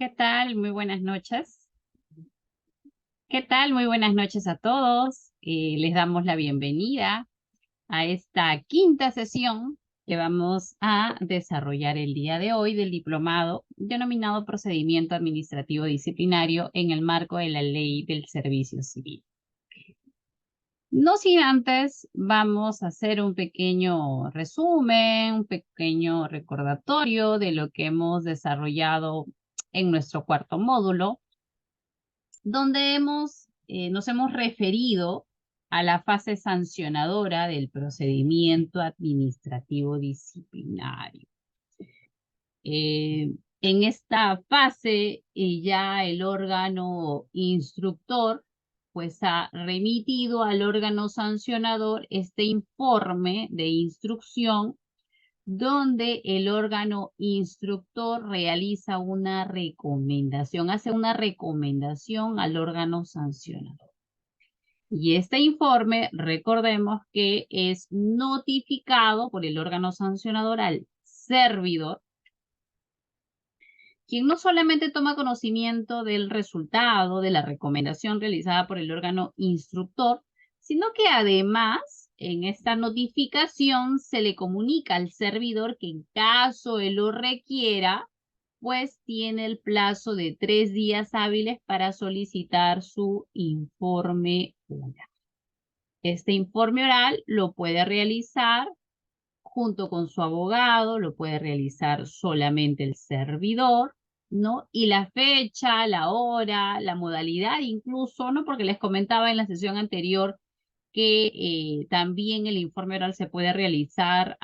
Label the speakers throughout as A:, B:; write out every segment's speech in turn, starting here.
A: ¿Qué tal? Muy buenas noches. ¿Qué tal? Muy buenas noches a todos. Les damos la bienvenida a esta quinta sesión que vamos a desarrollar el día de hoy del diplomado denominado Procedimiento Administrativo Disciplinario en el marco de la Ley del Servicio Civil. No sin antes vamos a hacer un pequeño resumen, un pequeño recordatorio de lo que hemos desarrollado en nuestro cuarto módulo, donde nos hemos referido a la fase sancionadora del procedimiento administrativo disciplinario. En esta fase, ya el órgano instructor pues ha remitido al órgano sancionador este informe de instrucción donde el órgano instructor realiza una recomendación, hace una recomendación al órgano sancionador. Y este informe, recordemos que es notificado por el órgano sancionador al servidor, quien no solamente toma conocimiento del resultado de la recomendación realizada por el órgano instructor, sino que además en esta notificación se le comunica al servidor que en caso él lo requiera, pues tiene el plazo de 3 días hábiles para solicitar su informe oral. Este informe oral lo puede realizar junto con su abogado, lo puede realizar solamente el servidor, ¿no? Y la fecha, la hora, la modalidad incluso, ¿no? Porque les comentaba en la sesión anterior que también el informe oral se puede realizar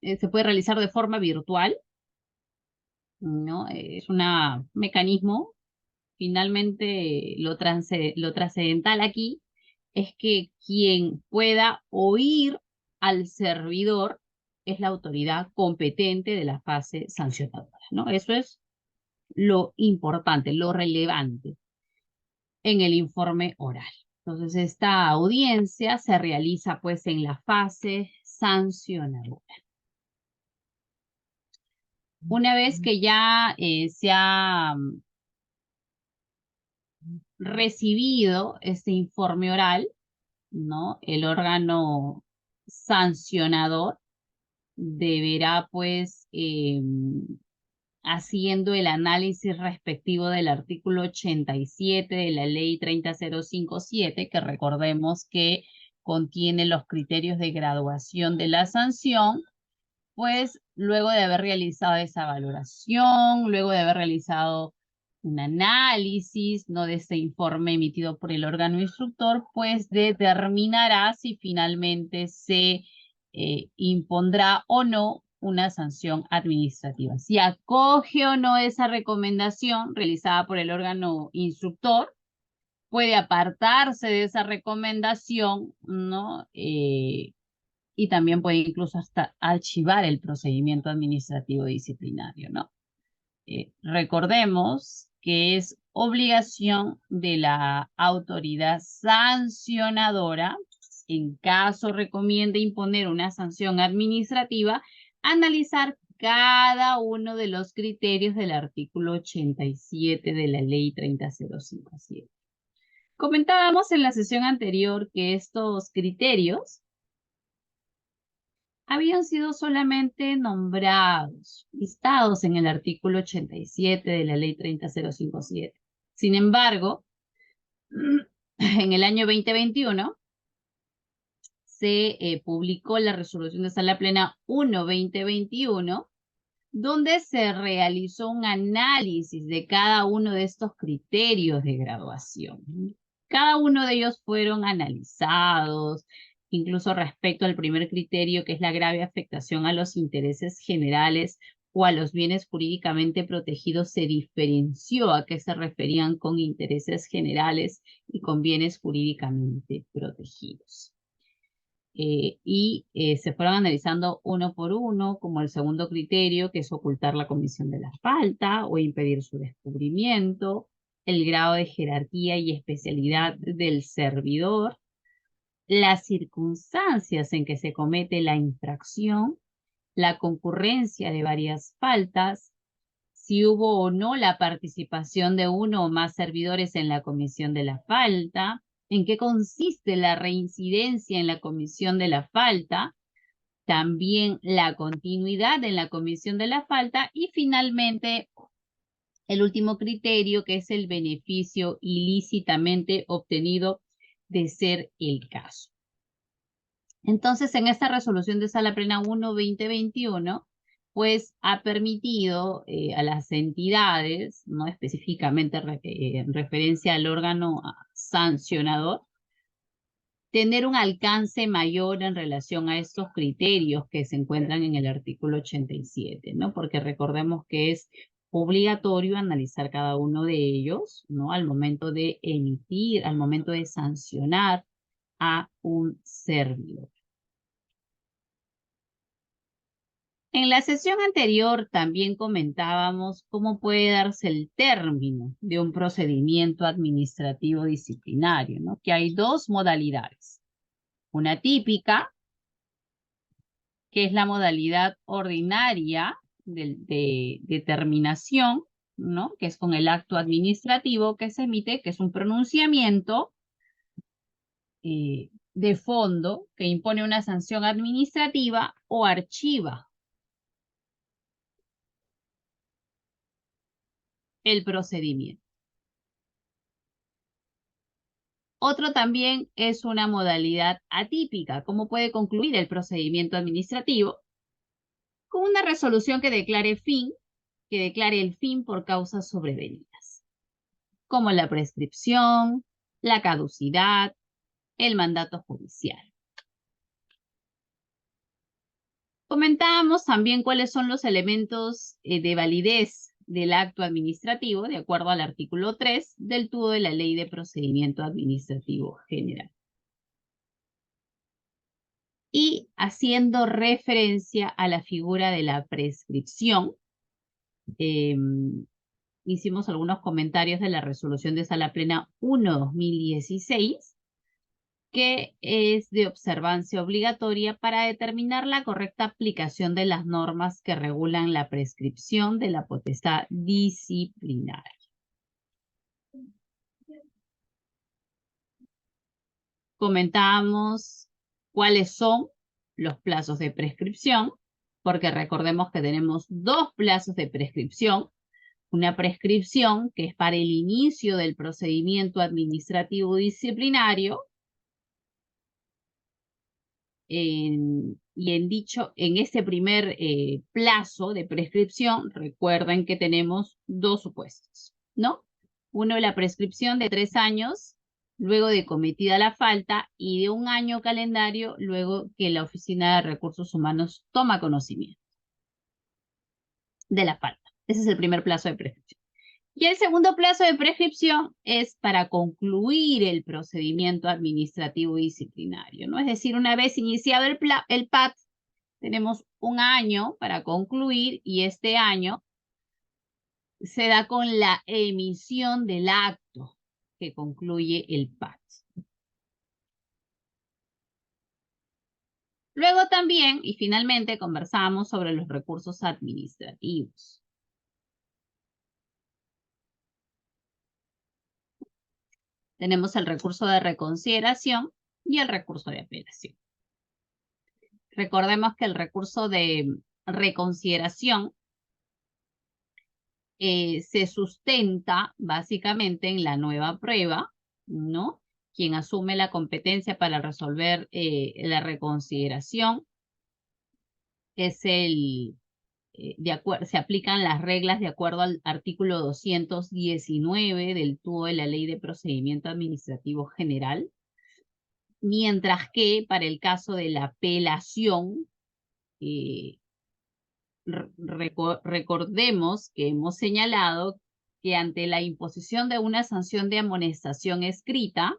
A: se puede realizar de forma virtual, ¿no? Es un mecanismo. Finalmente, lo trascendental aquí es que quien pueda oír al servidor es la autoridad competente de la fase sancionadora, ¿no? Eso es lo importante, lo relevante en el informe oral. Entonces, esta audiencia se realiza pues en la fase sancionadora. Una vez que ya se ha recibido este informe oral, ¿no? El órgano sancionador deberá, pues, haciendo el análisis respectivo del artículo 87 de la ley 30057, que recordemos que contiene los criterios de graduación de la sanción, pues luego de haber realizado esa valoración, luego de haber realizado un análisis, ¿no? De este informe emitido por el órgano instructor, pues determinará si finalmente se impondrá o no una sanción administrativa. Si acoge o no esa recomendación realizada por el órgano instructor, puede apartarse de esa recomendación, ¿no? Y también puede incluso hasta archivar el procedimiento administrativo disciplinario, ¿no? Recordemos que es obligación de la autoridad sancionadora, en caso recomiende imponer una sanción administrativa, analizar cada uno de los criterios del artículo 87 de la ley 30057. Comentábamos en la sesión anterior que estos criterios habían sido solamente nombrados, listados en el artículo 87 de la ley 30057. Sin embargo, en el año 2021 se publicó la resolución de Sala Plena 1/2021, donde se realizó un análisis de cada uno de estos criterios de graduación. Cada uno de ellos fueron analizados, incluso respecto al primer criterio, que es la grave afectación a los intereses generales o a los bienes jurídicamente protegidos, se diferenció a qué se referían con intereses generales y con bienes jurídicamente protegidos. Se fueron analizando uno por uno, como el segundo criterio, que es ocultar la comisión de la falta o impedir su descubrimiento, el grado de jerarquía y especialidad del servidor, las circunstancias en que se comete la infracción, la concurrencia de varias faltas, si hubo o no la participación de uno o más servidores en la comisión de la falta, en qué consiste la reincidencia en la comisión de la falta, también la continuidad en la comisión de la falta y finalmente el último criterio, que es el beneficio ilícitamente obtenido de ser el caso. Entonces, en esta resolución de Sala Plena 1/2021, pues ha permitido a las entidades, no específicamente en referencia al órgano sancionador, tener un alcance mayor en relación a estos criterios que se encuentran en el artículo 87, ¿no? Porque recordemos que es obligatorio analizar cada uno de ellos, ¿no? Al momento de emitir, al momento de sancionar a un servidor. En la sesión anterior también comentábamos cómo puede darse el término de un procedimiento administrativo disciplinario, ¿no? Que hay dos modalidades. Una típica, que es la modalidad ordinaria de terminación, ¿no? Que es con el acto administrativo que se emite, que es un pronunciamiento de fondo que impone una sanción administrativa o archiva el procedimiento. Otro también es una modalidad atípica, cómo puede concluir el procedimiento administrativo con una resolución que declare el fin por causas sobrevenidas, como la prescripción, la caducidad, el mandato judicial. Comentábamos también cuáles son los elementos de validez del acto administrativo, de acuerdo al artículo 3 del TUDO de la Ley de Procedimiento Administrativo General. Y haciendo referencia a la figura de la prescripción, hicimos algunos comentarios de la resolución de Sala Plena 1/2016, que es de observancia obligatoria para determinar la correcta aplicación de las normas que regulan la prescripción de la potestad disciplinaria. Comentábamos cuáles son los plazos de prescripción, porque recordemos que tenemos dos plazos de prescripción. Una prescripción que es para el inicio del procedimiento administrativo disciplinario, en este primer plazo de prescripción, recuerden que tenemos dos supuestos, ¿no? Uno, la prescripción de 3 años luego de cometida la falta y de 1 año calendario luego que la Oficina de Recursos Humanos toma conocimiento de la falta. Ese es el primer plazo de prescripción. Y el segundo plazo de prescripción es para concluir el procedimiento administrativo disciplinario, ¿no? Es decir, una vez iniciado el PAD, tenemos 1 año para concluir y este año se da con la emisión del acto que concluye el PAD. Luego también, y finalmente, conversamos sobre los recursos administrativos. Tenemos el recurso de reconsideración y el recurso de apelación. Recordemos que el recurso de reconsideración se sustenta básicamente en la nueva prueba, ¿no? Quien asume la competencia para resolver la reconsideración es se aplican las reglas de acuerdo al artículo 219 del TUDO de la Ley de Procedimiento Administrativo General, mientras que para el caso de la apelación, recordemos que hemos señalado que ante la imposición de una sanción de amonestación escrita,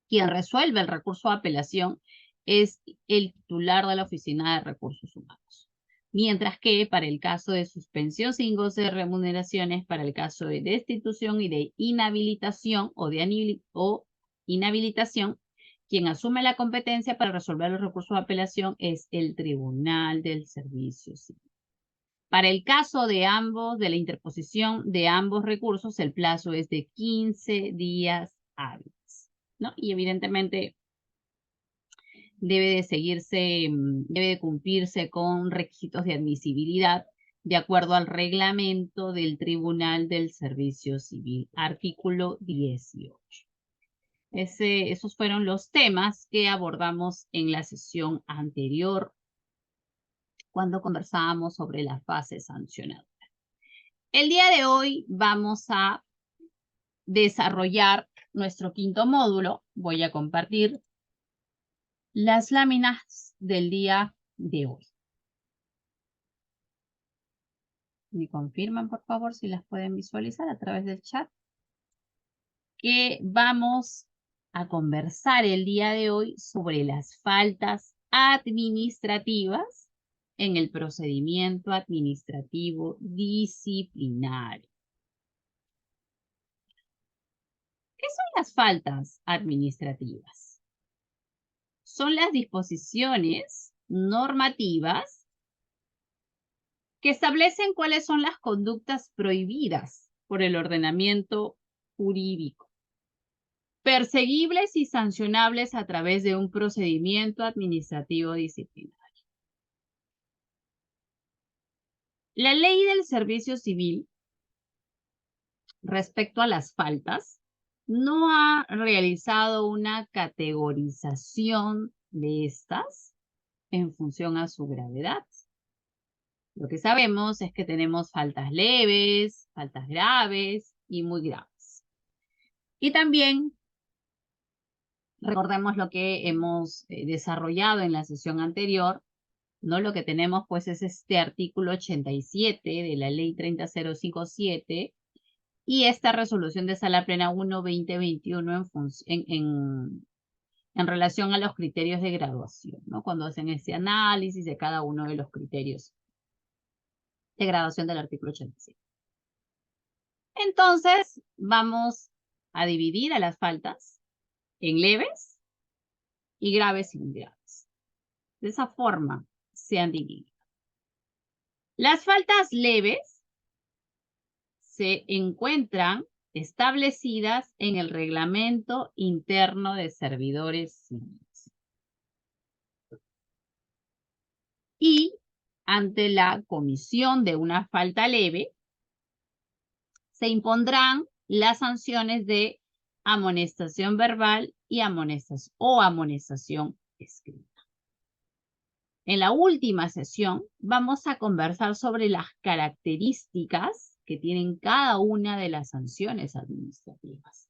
A: quien resuelve el recurso de apelación es el titular de la Oficina de Recursos Humanos. Mientras que para el caso de suspensión sin goce de remuneraciones, para el caso de destitución y de inhabilitación o inhabilitación, quien asume la competencia para resolver los recursos de apelación es el Tribunal del Servicio Civil. Para el caso de la interposición de ambos recursos, el plazo es de 15 días hábiles, ¿no? Y evidentemente debe de cumplirse con requisitos de admisibilidad de acuerdo al reglamento del Tribunal del Servicio Civil, artículo 18. Esos fueron los temas que abordamos en la sesión anterior cuando conversábamos sobre la fase sancionadora. El día de hoy vamos a desarrollar nuestro quinto módulo. Voy a compartir las láminas del día de hoy. Me confirman, por favor, si las pueden visualizar a través del chat. Que vamos a conversar el día de hoy sobre las faltas administrativas en el procedimiento administrativo disciplinario. ¿Qué son las faltas administrativas? Son las disposiciones normativas que establecen cuáles son las conductas prohibidas por el ordenamiento jurídico, perseguibles y sancionables a través de un procedimiento administrativo disciplinario. La ley del servicio civil, respecto a las faltas, no ha realizado una categorización de estas en función a su gravedad. Lo que sabemos es que tenemos faltas leves, faltas graves y muy graves. Y también recordemos lo que hemos desarrollado en la sesión anterior, ¿no? Lo que tenemos pues es este artículo 87 de la ley 30057 y esta resolución de Sala Plena 1-2021 en relación a los criterios de graduación, ¿no? Cuando hacen ese análisis de cada uno de los criterios de graduación del artículo 87. Entonces, vamos a dividir a las faltas en leves y graves y muy graves. De esa forma se han dividido. Las faltas leves se encuentran establecidas en el Reglamento Interno de Servidores Civiles. Y ante la comisión de una falta leve, se impondrán las sanciones de amonestación verbal y amonestación escrita. En la última sesión vamos a conversar sobre las características que tienen cada una de las sanciones administrativas.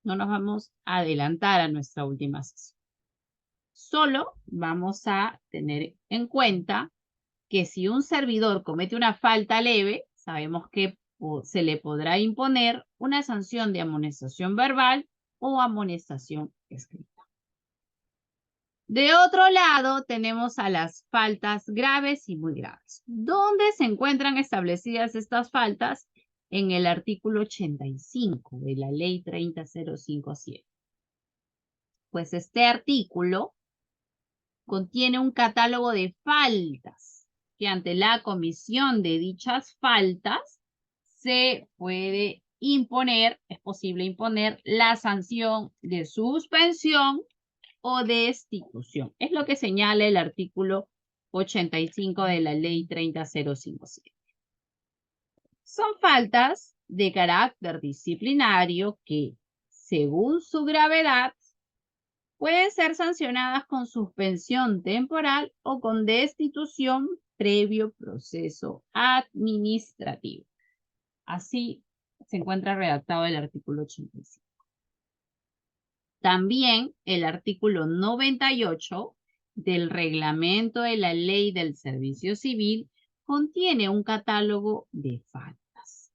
A: No nos vamos a adelantar a nuestra última sesión. Solo vamos a tener en cuenta que si un servidor comete una falta leve, sabemos que se le podrá imponer una sanción de amonestación verbal o amonestación escrita. De otro lado, tenemos a las faltas graves y muy graves. ¿Dónde se encuentran establecidas estas faltas? En el artículo 85 de la ley 30057. Pues este artículo contiene un catálogo de faltas que ante la comisión de dichas faltas se puede imponer, es posible imponer la sanción de suspensión o destitución. Es lo que señala el artículo 85 de la ley 30057. Son faltas de carácter disciplinario que, según su gravedad, pueden ser sancionadas con suspensión temporal o con destitución previo proceso administrativo. Así se encuentra redactado el artículo 85. También el artículo 98 del reglamento de la Ley del Servicio Civil contiene un catálogo de faltas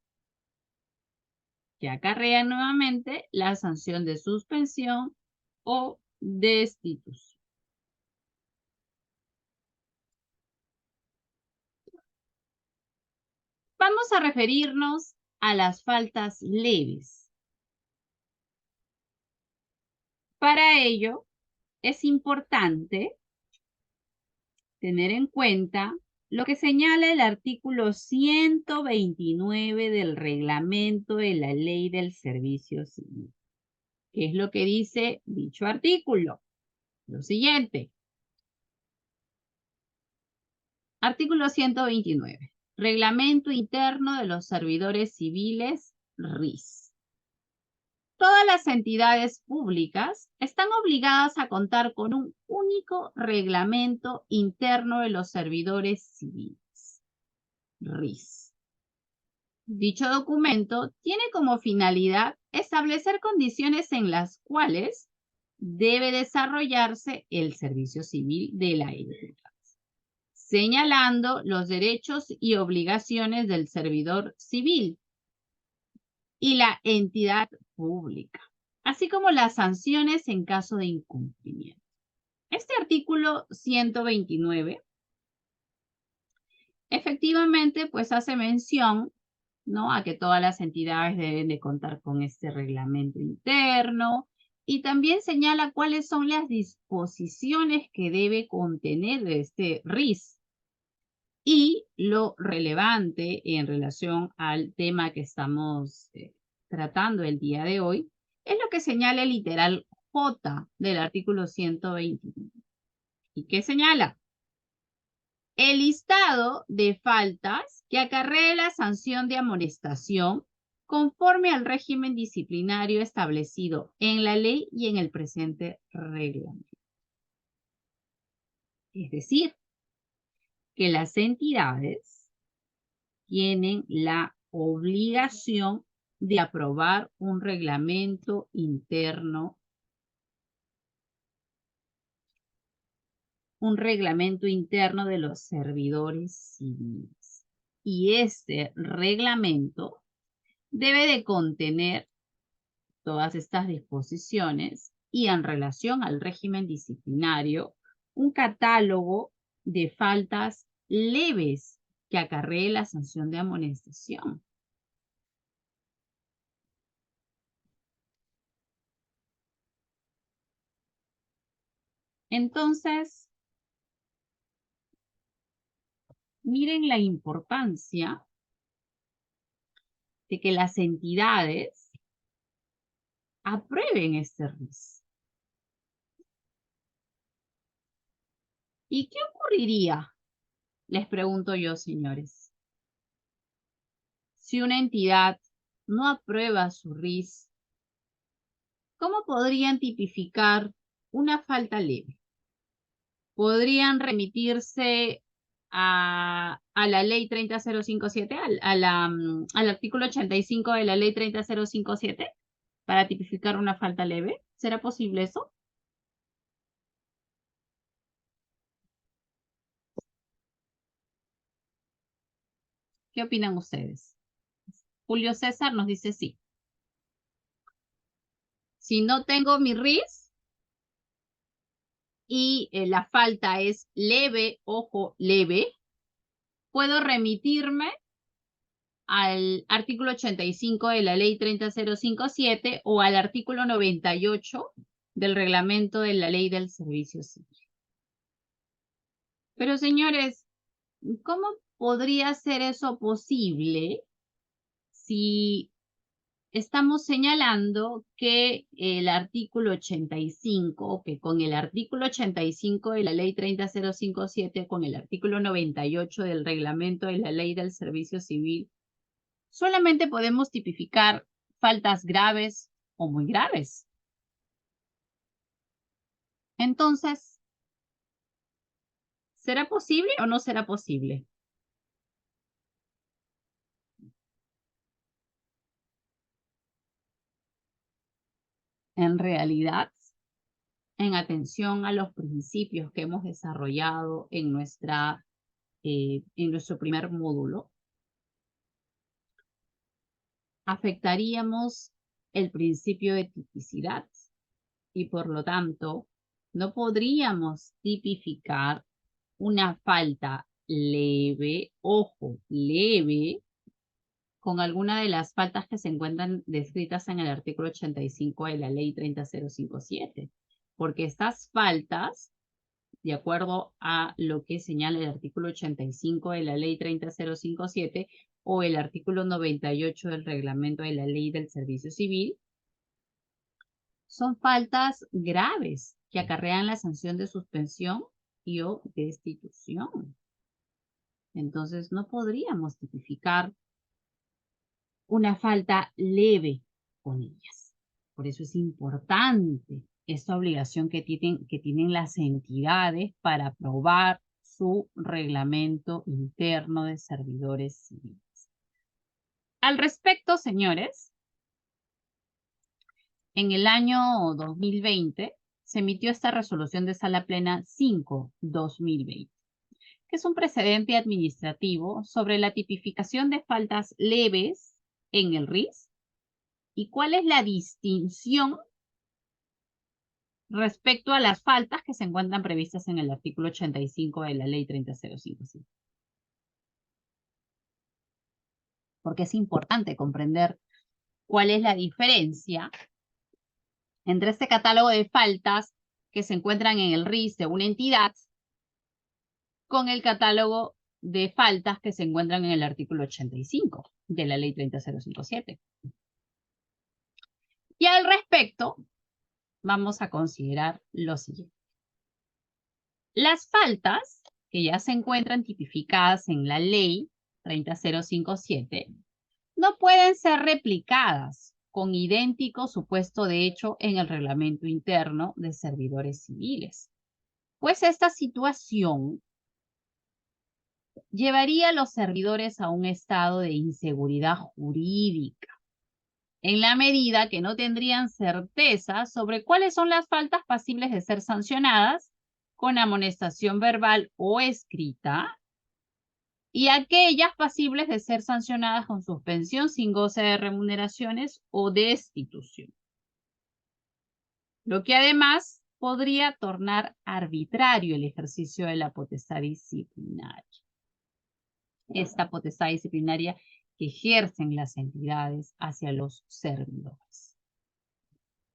A: que acarrean nuevamente la sanción de suspensión o destitución. Vamos a referirnos a las faltas leves. Para ello, es importante tener en cuenta lo que señala el artículo 129 del reglamento de la Ley del Servicio Civil. ¿Qué es lo que dice dicho artículo? Lo siguiente. Artículo 129. Reglamento interno de los servidores civiles, RIS. Todas las entidades públicas están obligadas a contar con un único reglamento interno de los servidores civiles, RIS. Dicho documento tiene como finalidad establecer condiciones en las cuales debe desarrollarse el servicio civil de la entidad, señalando los derechos y obligaciones del servidor civil y la entidad pública, así como las sanciones en caso de incumplimiento. Este artículo 129 efectivamente pues hace mención, ¿no?, a que todas las entidades deben de contar con este reglamento interno y también señala cuáles son las disposiciones que debe contener este RIS. Y lo relevante en relación al tema que estamos tratando el día de hoy es lo que señala el literal J del artículo 121. ¿Y qué señala? El listado de faltas que acarree la sanción de amonestación conforme al régimen disciplinario establecido en la ley y en el presente reglamento. Es decir, que las entidades tienen la obligación de aprobar un reglamento interno de los servidores civiles. Y este reglamento debe de contener todas estas disposiciones y en relación al régimen disciplinario, un catálogo de faltas leves que acarree la sanción de amonestación. Entonces, miren la importancia de que las entidades aprueben este RIS. ¿Y qué ocurriría? Les pregunto yo, señores. Si una entidad no aprueba su RIS, ¿cómo podrían tipificar una falta leve? ¿Podrían remitirse a la ley 30057, al artículo 85 de la ley 30057 para tipificar una falta leve? ¿Será posible eso? ¿Qué opinan ustedes? Julio César nos dice sí. Si no tengo mi RIS y la falta es leve, ojo, leve, puedo remitirme al artículo 85 de la ley 30057 o al artículo 98 del reglamento de la ley del servicio civil. Pero señores, ¿cómo podría ser eso posible si estamos señalando que el artículo 85, que con el artículo 85 de la ley 30057, con el artículo 98 del reglamento de la ley del servicio civil, solamente podemos tipificar faltas graves o muy graves? Entonces, ¿será posible o no será posible? En realidad, en atención a los principios que hemos desarrollado en nuestro primer módulo, afectaríamos el principio de tipicidad y por lo tanto no podríamos tipificar una falta leve, ojo, leve, con alguna de las faltas que se encuentran descritas en el artículo 85 de la ley 30057, porque estas faltas de acuerdo a lo que señala el artículo 85 de la ley 30057 o el artículo 98 del reglamento de la ley del servicio civil, son faltas graves que acarrean la sanción de suspensión y o destitución. Entonces, no podríamos tipificar una falta leve con ellas. Por eso es importante esta obligación que tienen las entidades para aprobar su reglamento interno de servidores civiles. Al respecto, señores, en el año 2020 se emitió esta resolución de Sala Plena 5/2020, que es un precedente administrativo sobre la tipificación de faltas leves en el RIS y cuál es la distinción respecto a las faltas que se encuentran previstas en el artículo 85 de la ley 30057. Porque es importante comprender cuál es la diferencia entre este catálogo de faltas que se encuentran en el RIS de una entidad con el catálogo de faltas que se encuentran en el artículo 85 de la ley 30057. Y al respecto, vamos a considerar lo siguiente. Las faltas que ya se encuentran tipificadas en la ley 30057 no pueden ser replicadas con idéntico supuesto de hecho en el reglamento interno de servidores civiles, pues esta situación llevaría a los servidores a un estado de inseguridad jurídica, en la medida que no tendrían certeza sobre cuáles son las faltas pasibles de ser sancionadas con amonestación verbal o escrita y aquellas pasibles de ser sancionadas con suspensión sin goce de remuneraciones o destitución. Lo que además podría tornar arbitrario el ejercicio de la potestad disciplinaria. Esta potestad disciplinaria que ejercen las entidades hacia los servidores.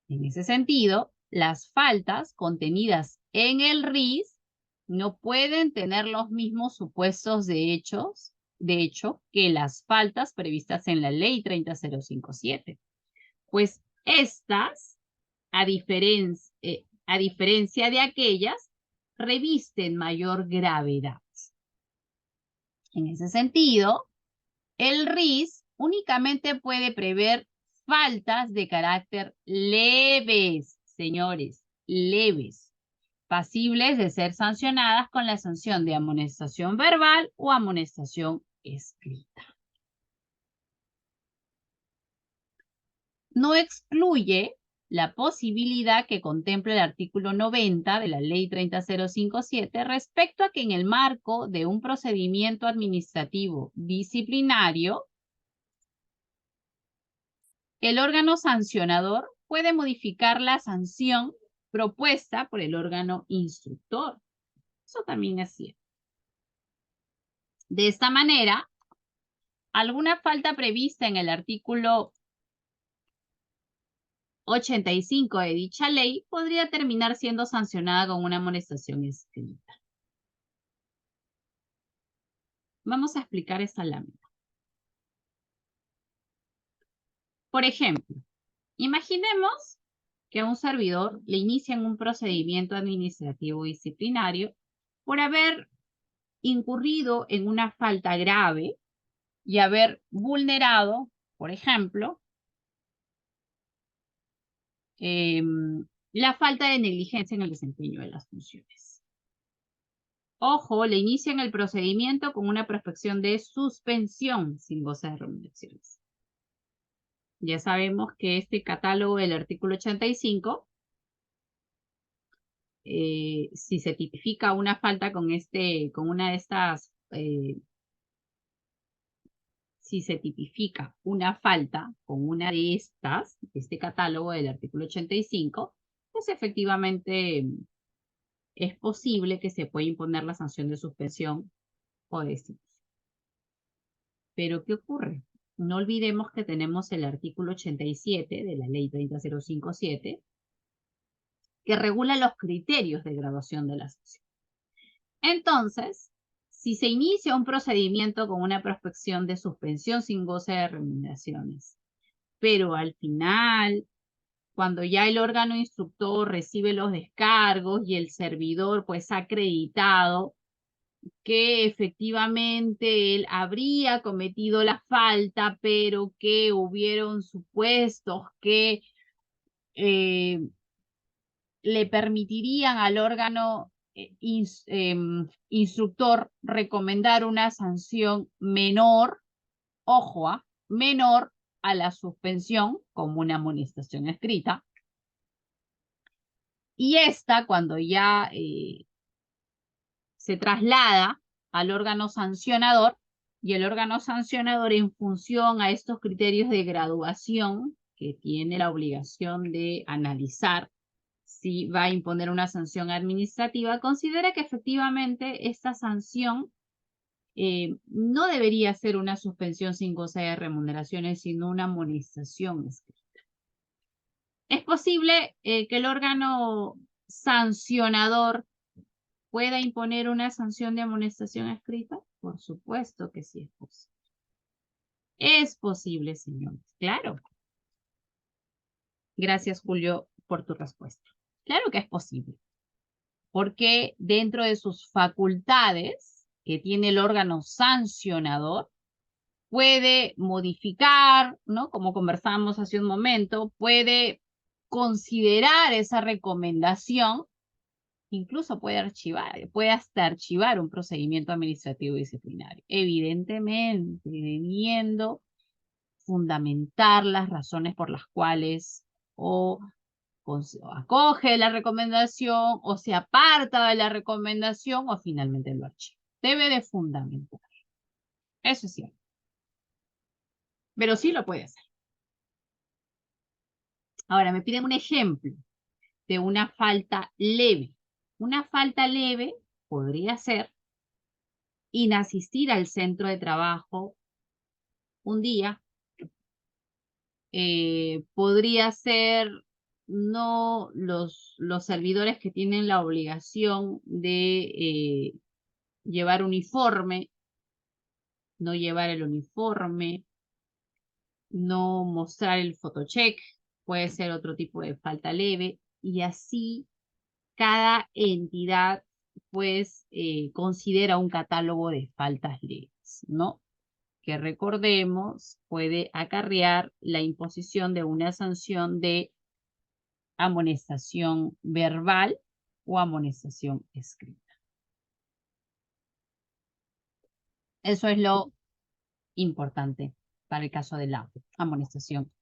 A: En ese sentido, las faltas contenidas en el RIS no pueden tener los mismos supuestos de hecho que las faltas previstas en la ley 30057, pues estas, a diferencia de aquellas, revisten mayor gravedad. En ese sentido, el RIS únicamente puede prever faltas de carácter leves, señores, leves, pasibles de ser sancionadas con la sanción de amonestación verbal o amonestación escrita. No excluye la posibilidad que contempla el artículo 90 de la ley 30057 respecto a que en el marco de un procedimiento administrativo disciplinario, el órgano sancionador puede modificar la sanción propuesta por el órgano instructor. Eso también es cierto. De esta manera, alguna falta prevista en el artículo 85 de dicha ley podría terminar siendo sancionada con una amonestación escrita. Vamos a explicar esta lámina. Por ejemplo, imaginemos que a un servidor le inician un procedimiento administrativo disciplinario por haber incurrido en una falta grave y haber vulnerado, por ejemplo, la falta de negligencia en el desempeño de las funciones. Ojo, le inician el procedimiento con una prospección de suspensión sin goce de remuneraciones. Ya sabemos que este catálogo del artículo 85, si se tipifica una falta con una de estas, si se tipifica una falta con una de estas, este catálogo del artículo 85, pues efectivamente es posible que se pueda imponer la sanción de suspensión o de destitución. Pero, ¿qué ocurre? No olvidemos que tenemos el artículo 87 de la ley 30057, que regula los criterios de graduación de la sanción. Entonces, si se inicia un procedimiento con una prospección de suspensión sin goce de remuneraciones, pero al final, cuando ya el órgano instructor recibe los descargos y el servidor pues ha acreditado que efectivamente él habría cometido la falta, pero que hubieron supuestos que le permitirían al órgano instructor recomendar una sanción menor, ojo, menor a la suspensión como una amonestación escrita. Y esta, cuando ya se traslada al órgano sancionador, y el órgano sancionador, en función a estos criterios de graduación que tiene la obligación de analizar si va a imponer una sanción administrativa, considera que efectivamente esta sanción no debería ser una suspensión sin goce de remuneraciones, sino una amonestación escrita. ¿Es posible que el órgano sancionador pueda imponer una sanción de amonestación escrita? Por supuesto que sí es posible. Es posible, señores. Claro. Gracias, Julio, por tu respuesta. Claro que es posible. Porque dentro de sus facultades que tiene el órgano sancionador, puede modificar, ¿no? Como conversamos hace un momento, puede considerar esa recomendación, incluso puede hasta archivar un procedimiento administrativo disciplinario, evidentemente debiendo fundamentar las razones por las cuales o acoge la recomendación o se aparta de la recomendación o finalmente lo archiva. Debe de fundamentar. Eso es cierto. Pero sí lo puede hacer. Ahora, me piden un ejemplo de una falta leve. Una falta leve podría ser inasistir al centro de trabajo un día. Podría ser no los servidores que tienen la obligación de llevar uniforme, no llevar el uniforme, no mostrar el photocheck, puede ser otro tipo de falta leve, y así cada entidad pues considera un catálogo de faltas leves, ¿no? Que recordemos puede acarrear la imposición de una sanción de amonestación verbal o amonestación escrita. Eso es lo importante para el caso de la amonestación,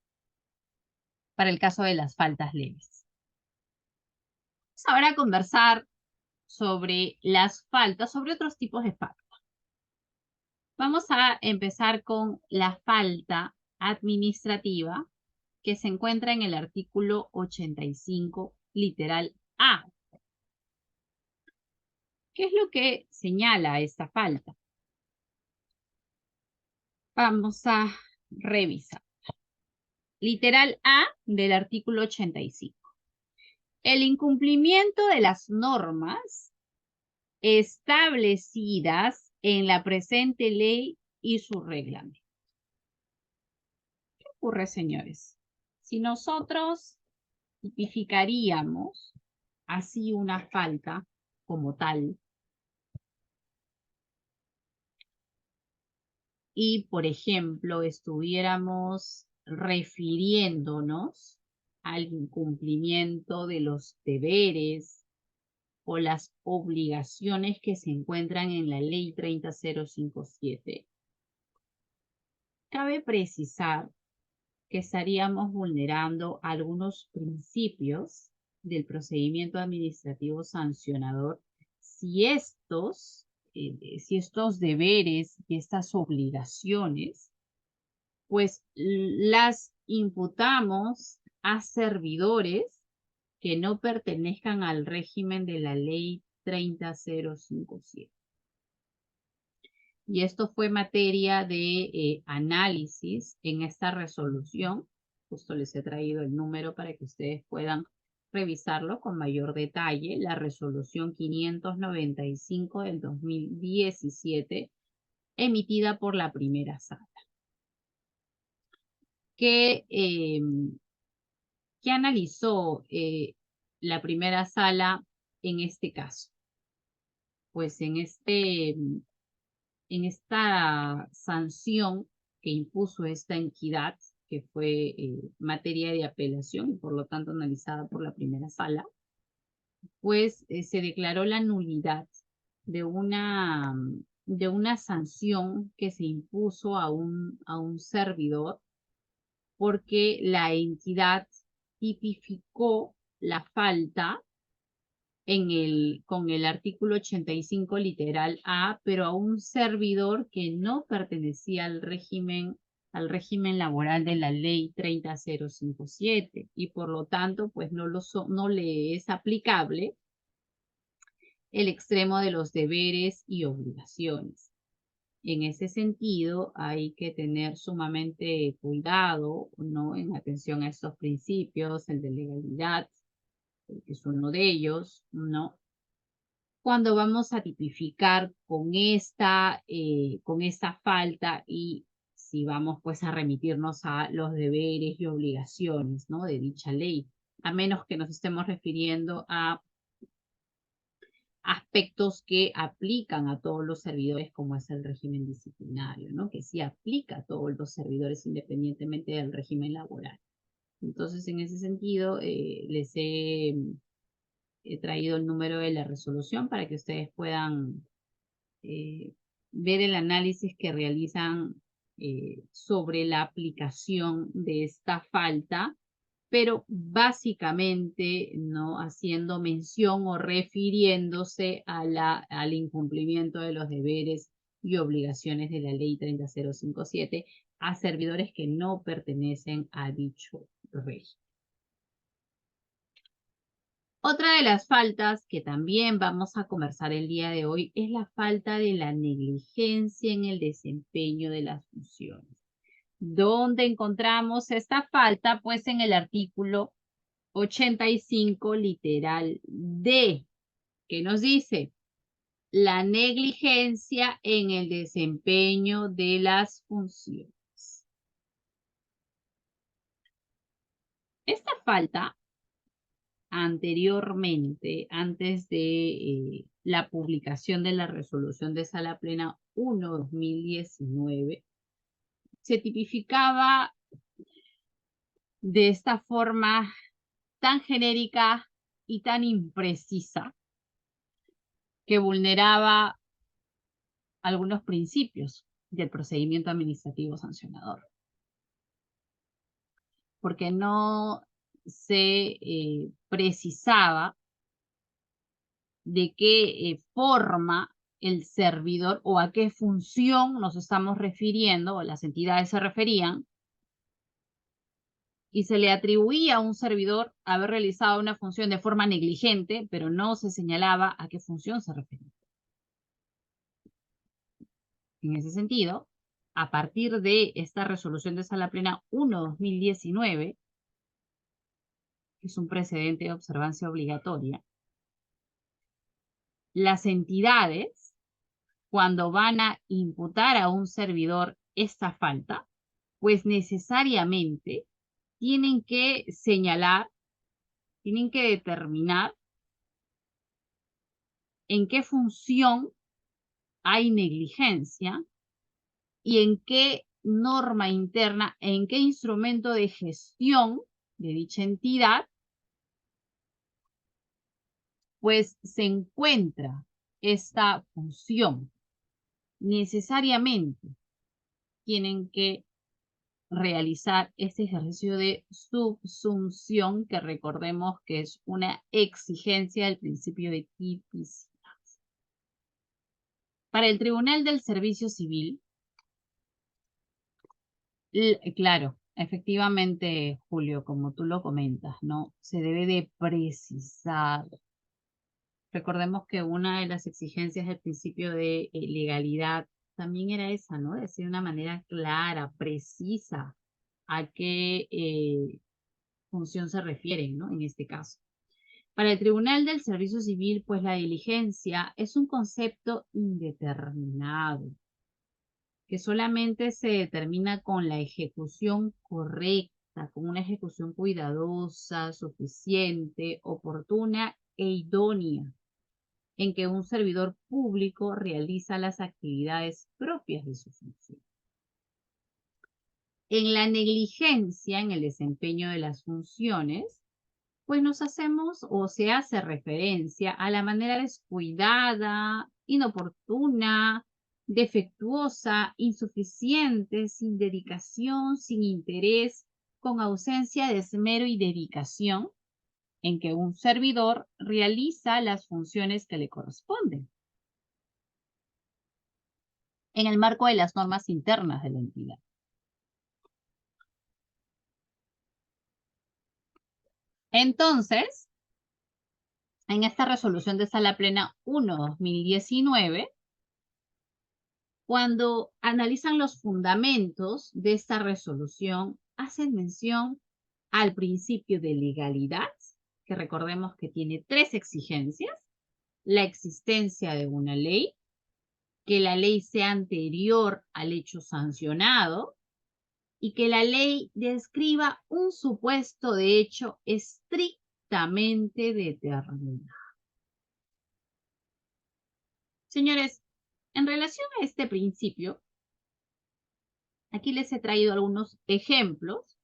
A: para el caso de las faltas leves. Vamos ahora a conversar sobre las faltas, sobre otros tipos de faltas. Vamos a empezar con la falta administrativa que se encuentra en el artículo 85, literal A. ¿Qué es lo que señala esta falta? Vamos a revisar. Literal A del artículo 85. El incumplimiento de las normas establecidas en la presente ley y su reglamento. ¿Qué ocurre, señores? Si nosotros tipificaríamos así una falta como tal, y, por ejemplo, estuviéramos refiriéndonos al incumplimiento de los deberes o las obligaciones que se encuentran en la Ley 30057, cabe precisar que estaríamos vulnerando algunos principios del procedimiento administrativo sancionador si estos deberes y estas obligaciones, pues las imputamos a servidores que no pertenezcan al régimen de la Ley 30057. Y esto fue materia de análisis en esta resolución. Justo les he traído el número para que ustedes puedan revisarlo con mayor detalle, la resolución 595 del 2017, emitida por la primera sala. ¿Qué analizó la primera sala en este caso? Pues en esta sanción que impuso esta entidad, que fue materia de apelación y por lo tanto analizada por la primera sala, pues se declaró la nulidad de una sanción que se impuso a un servidor porque la entidad tipificó la falta con el artículo 85 literal A, pero a un servidor que no pertenecía al régimen laboral de la ley 30057 y por lo tanto pues no le es aplicable el extremo de los deberes y obligaciones. En ese sentido, hay que tener sumamente cuidado, ¿no? En atención a estos principios, el de legalidad, que es uno de ellos, ¿no? Cuando vamos a tipificar con esta falta y si vamos pues a remitirnos a los deberes y obligaciones, ¿no? De dicha ley, a menos que nos estemos refiriendo a aspectos que aplican a todos los servidores, como es el régimen disciplinario, ¿no? Que sí aplica a todos los servidores independientemente del régimen laboral. Entonces, en ese sentido, les he traído el número de la resolución para que ustedes puedan ver el análisis que realizan sobre la aplicación de esta falta, pero básicamente no haciendo mención o refiriéndose al incumplimiento de los deberes y obligaciones de la ley 30057 a servidores que no pertenecen a dicho régimen. Otra de las faltas que también vamos a conversar el día de hoy es la falta de la negligencia en el desempeño de las funciones. ¿Dónde encontramos esta falta? Pues en el artículo 85 literal D, que nos dice la negligencia en el desempeño de las funciones. Esta falta anteriormente, antes de la publicación de la resolución de Sala Plena 1/2019, se tipificaba de esta forma tan genérica y tan imprecisa que vulneraba algunos principios del procedimiento administrativo sancionador, porque no se precisaba de qué forma el servidor o a qué función nos estamos refiriendo o las entidades se referían, y se le atribuía a un servidor haber realizado una función de forma negligente, pero no se señalaba a qué función se refería. En ese sentido, a partir de esta resolución de Sala Plena 1/2019, que es un precedente de observancia obligatoria, las entidades, cuando van a imputar a un servidor esta falta, pues necesariamente tienen que señalar, tienen que determinar en qué función hay negligencia y en qué norma interna, en qué instrumento de gestión de dicha entidad, pues se encuentra esta función. Necesariamente tienen que realizar este ejercicio de subsunción, que recordemos que es una exigencia del principio de tipicidad. Para el Tribunal del Servicio Civil, claro, efectivamente, Julio, como tú lo comentas, ¿no? Se debe de precisar. Recordemos que una de las exigencias del principio de legalidad también era esa, ¿no? Decir de una manera clara, precisa, a qué función se refiere, ¿no? En este caso. Para el Tribunal del Servicio Civil, pues la diligencia es un concepto indeterminado, que solamente se determina con la ejecución correcta, con una ejecución cuidadosa, suficiente, oportuna e idónea, en que un servidor público realiza las actividades propias de su función. En la negligencia en el desempeño de las funciones, pues nos hacemos o se hace referencia a la manera descuidada, inoportuna, defectuosa, insuficiente, sin dedicación, sin interés, con ausencia de esmero y dedicación, en que un servidor realiza las funciones que le corresponden en el marco de las normas internas de la entidad. Entonces, en esta resolución de Sala Plena 1/2019, cuando analizan los fundamentos de esta resolución, hacen mención al principio de legalidad, que recordemos que tiene 3 exigencias: la existencia de una ley, que la ley sea anterior al hecho sancionado y que la ley describa un supuesto de hecho estrictamente determinado. Señores, en relación a este principio, aquí les he traído algunos ejemplos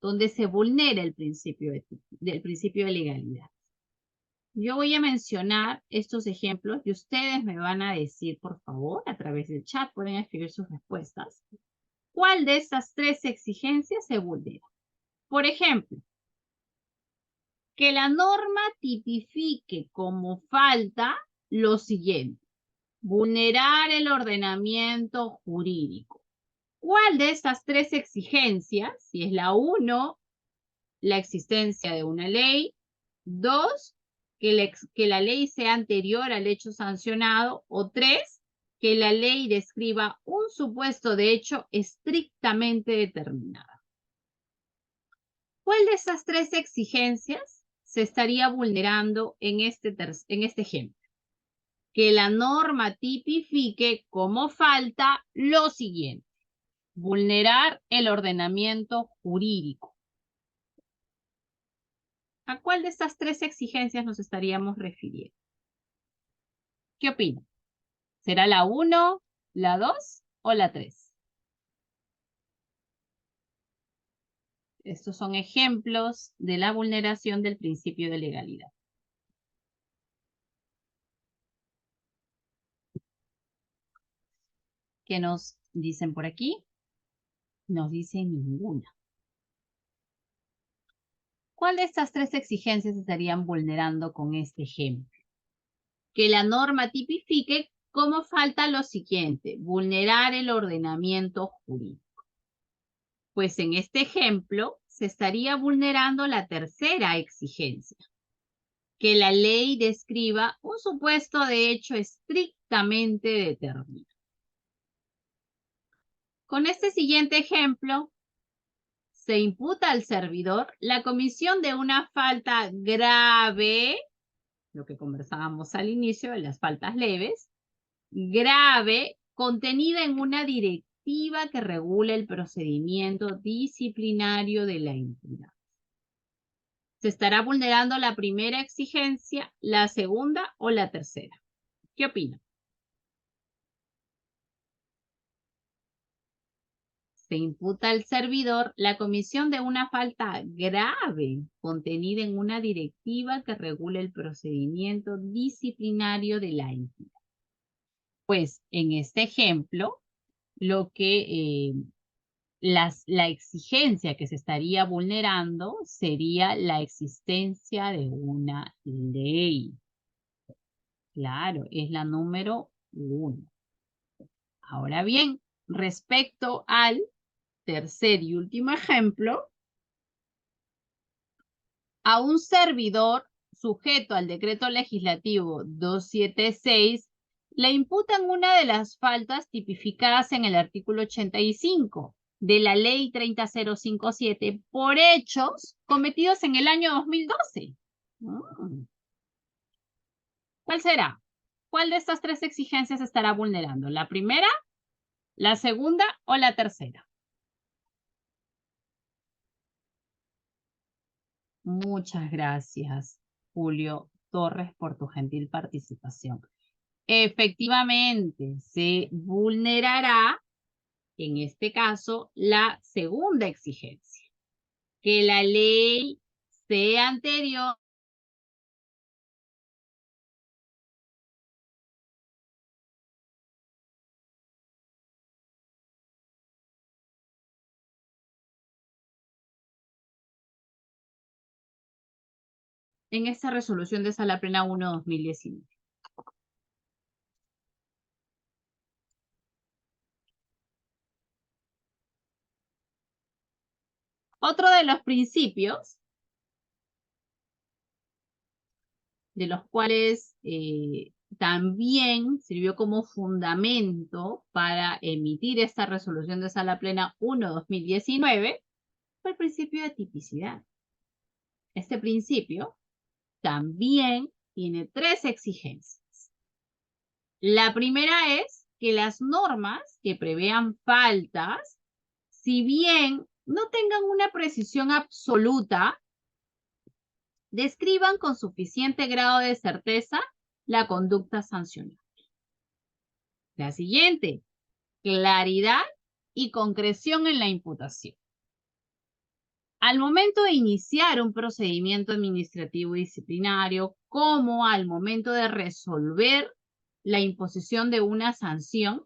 A: donde se vulnera el principio de legalidad. Yo voy a mencionar estos ejemplos y ustedes me van a decir, por favor, a través del chat, pueden escribir sus respuestas, ¿cuál de estas 3 exigencias se vulnera? Por ejemplo, que la norma tipifique como falta lo siguiente: vulnerar el ordenamiento jurídico. ¿Cuál de estas 3 exigencias, si es la 1, la existencia de una ley; 2, que la ley sea anterior al hecho sancionado; o 3, que la ley describa un supuesto de hecho estrictamente determinado? ¿Cuál de estas 3 exigencias se estaría vulnerando en este ejemplo? Que la norma tipifique como falta lo siguiente: vulnerar el ordenamiento jurídico. ¿A cuál de estas 3 exigencias nos estaríamos refiriendo? ¿Qué opinan? ¿Será la 1, la 2 o la 3? Estos son ejemplos de la vulneración del principio de legalidad. ¿Qué nos dicen por aquí? Nos dicen ninguna. ¿Cuál de estas 3 exigencias estarían vulnerando con este ejemplo? Que la norma tipifique como falta lo siguiente: vulnerar el ordenamiento jurídico. Pues en este ejemplo se estaría vulnerando la tercera exigencia: que la ley describa un supuesto de hecho estrictamente determinado. Con este siguiente ejemplo, se imputa al servidor la comisión de una falta grave, lo que conversábamos al inicio de las faltas leves, grave, contenida en una directiva que regula el procedimiento disciplinario de la entidad. ¿Se estará vulnerando la primera exigencia, la segunda o la tercera? ¿Qué opinan? Se imputa al servidor la comisión de una falta grave contenida en una directiva que regula el procedimiento disciplinario de la entidad. Pues en este ejemplo, lo que la exigencia que se estaría vulnerando sería la existencia de una ley. Claro, es la número 1. Ahora bien, respecto al tercer y último ejemplo, a un servidor sujeto al decreto legislativo 276 le imputan una de las faltas tipificadas en el artículo 85 de la ley 30057 por hechos cometidos en el año 2012. Mm. ¿Cuál será? ¿Cuál de estas tres exigencias estará vulnerando? ¿La primera, la segunda o la tercera? Muchas gracias, Julio Torres, por tu gentil participación. Efectivamente, se vulnerará, en este caso, la segunda exigencia, que la ley sea anterior. En esta resolución de Sala Plena 1/2019. Otro de los principios de los cuales también sirvió como fundamento para emitir esta resolución de Sala Plena 1/2019 fue el principio de tipicidad. Este principio también tiene tres exigencias. La primera es que las normas que prevean faltas, si bien no tengan una precisión absoluta, describan con suficiente grado de certeza la conducta sancionable. La siguiente, claridad y concreción en la imputación. Al momento de iniciar un procedimiento administrativo disciplinario, como al momento de resolver la imposición de una sanción,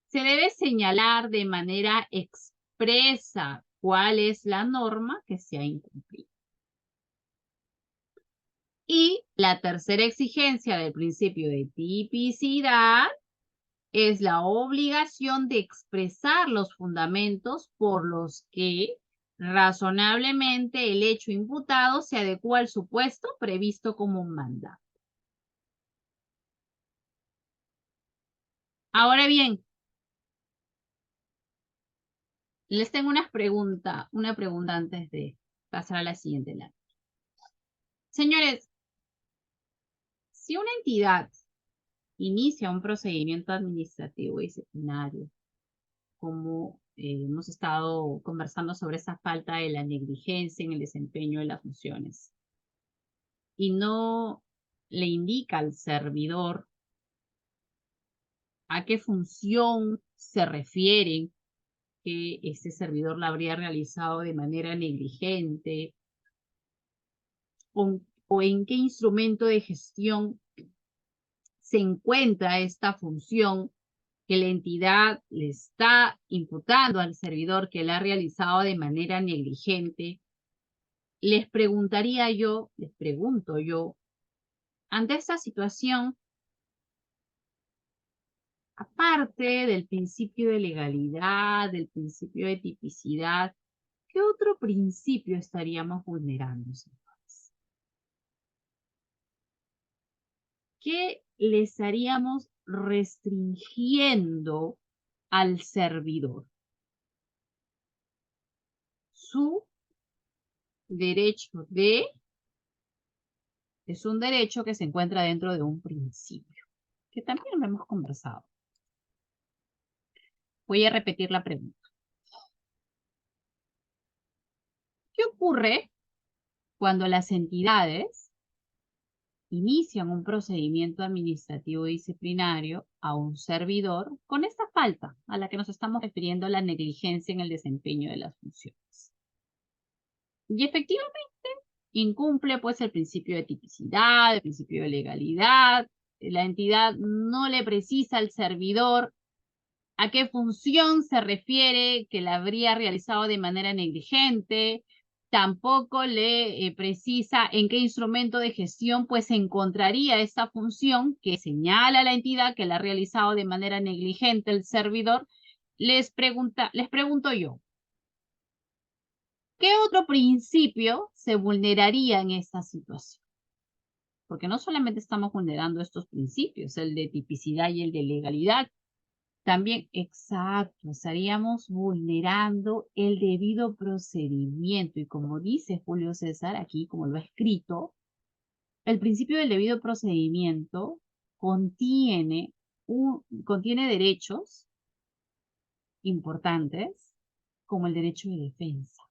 A: se debe señalar de manera expresa cuál es la norma que se ha incumplido. Y la tercera exigencia del principio de tipicidad es la obligación de expresar los fundamentos por los que razonablemente el hecho imputado se adecua al supuesto previsto como un mandato. Ahora bien, les tengo una pregunta antes de pasar a la siguiente lámina. Señores, si una entidad inicia un procedimiento administrativo disciplinario, como hemos estado conversando sobre esa falta de la negligencia en el desempeño de las funciones, y no le indica al servidor a qué función se refiere que este servidor la habría realizado de manera negligente o en qué instrumento de gestión se encuentra esta función que la entidad le está imputando al servidor que la ha realizado de manera negligente, les pregunto yo, ante esta situación, aparte del principio de legalidad, del principio de tipicidad, ¿qué otro principio estaríamos vulnerando, señores? ¿Qué le estaríamos restringiendo al servidor? Su derecho es un derecho que se encuentra dentro de un principio, que también lo hemos conversado. Voy a repetir la pregunta. ¿Qué ocurre cuando las entidades inician un procedimiento administrativo disciplinario a un servidor con esta falta a la que nos estamos refiriendo, la negligencia en el desempeño de las funciones? Y efectivamente incumple pues el principio de tipicidad, el principio de legalidad, la entidad no le precisa al servidor a qué función se refiere que la habría realizado de manera negligente, tampoco le precisa en qué instrumento de gestión pues se encontraría esta función que señala la entidad que la ha realizado de manera negligente el servidor. Les pregunto yo, ¿qué otro principio se vulneraría en esta situación? Porque no solamente estamos vulnerando estos principios, el de tipicidad y el de legalidad, también, exacto, estaríamos vulnerando el debido procedimiento. Y como dice Julio César aquí, como lo ha escrito, el principio del debido procedimiento contiene derechos importantes como el derecho de defensa,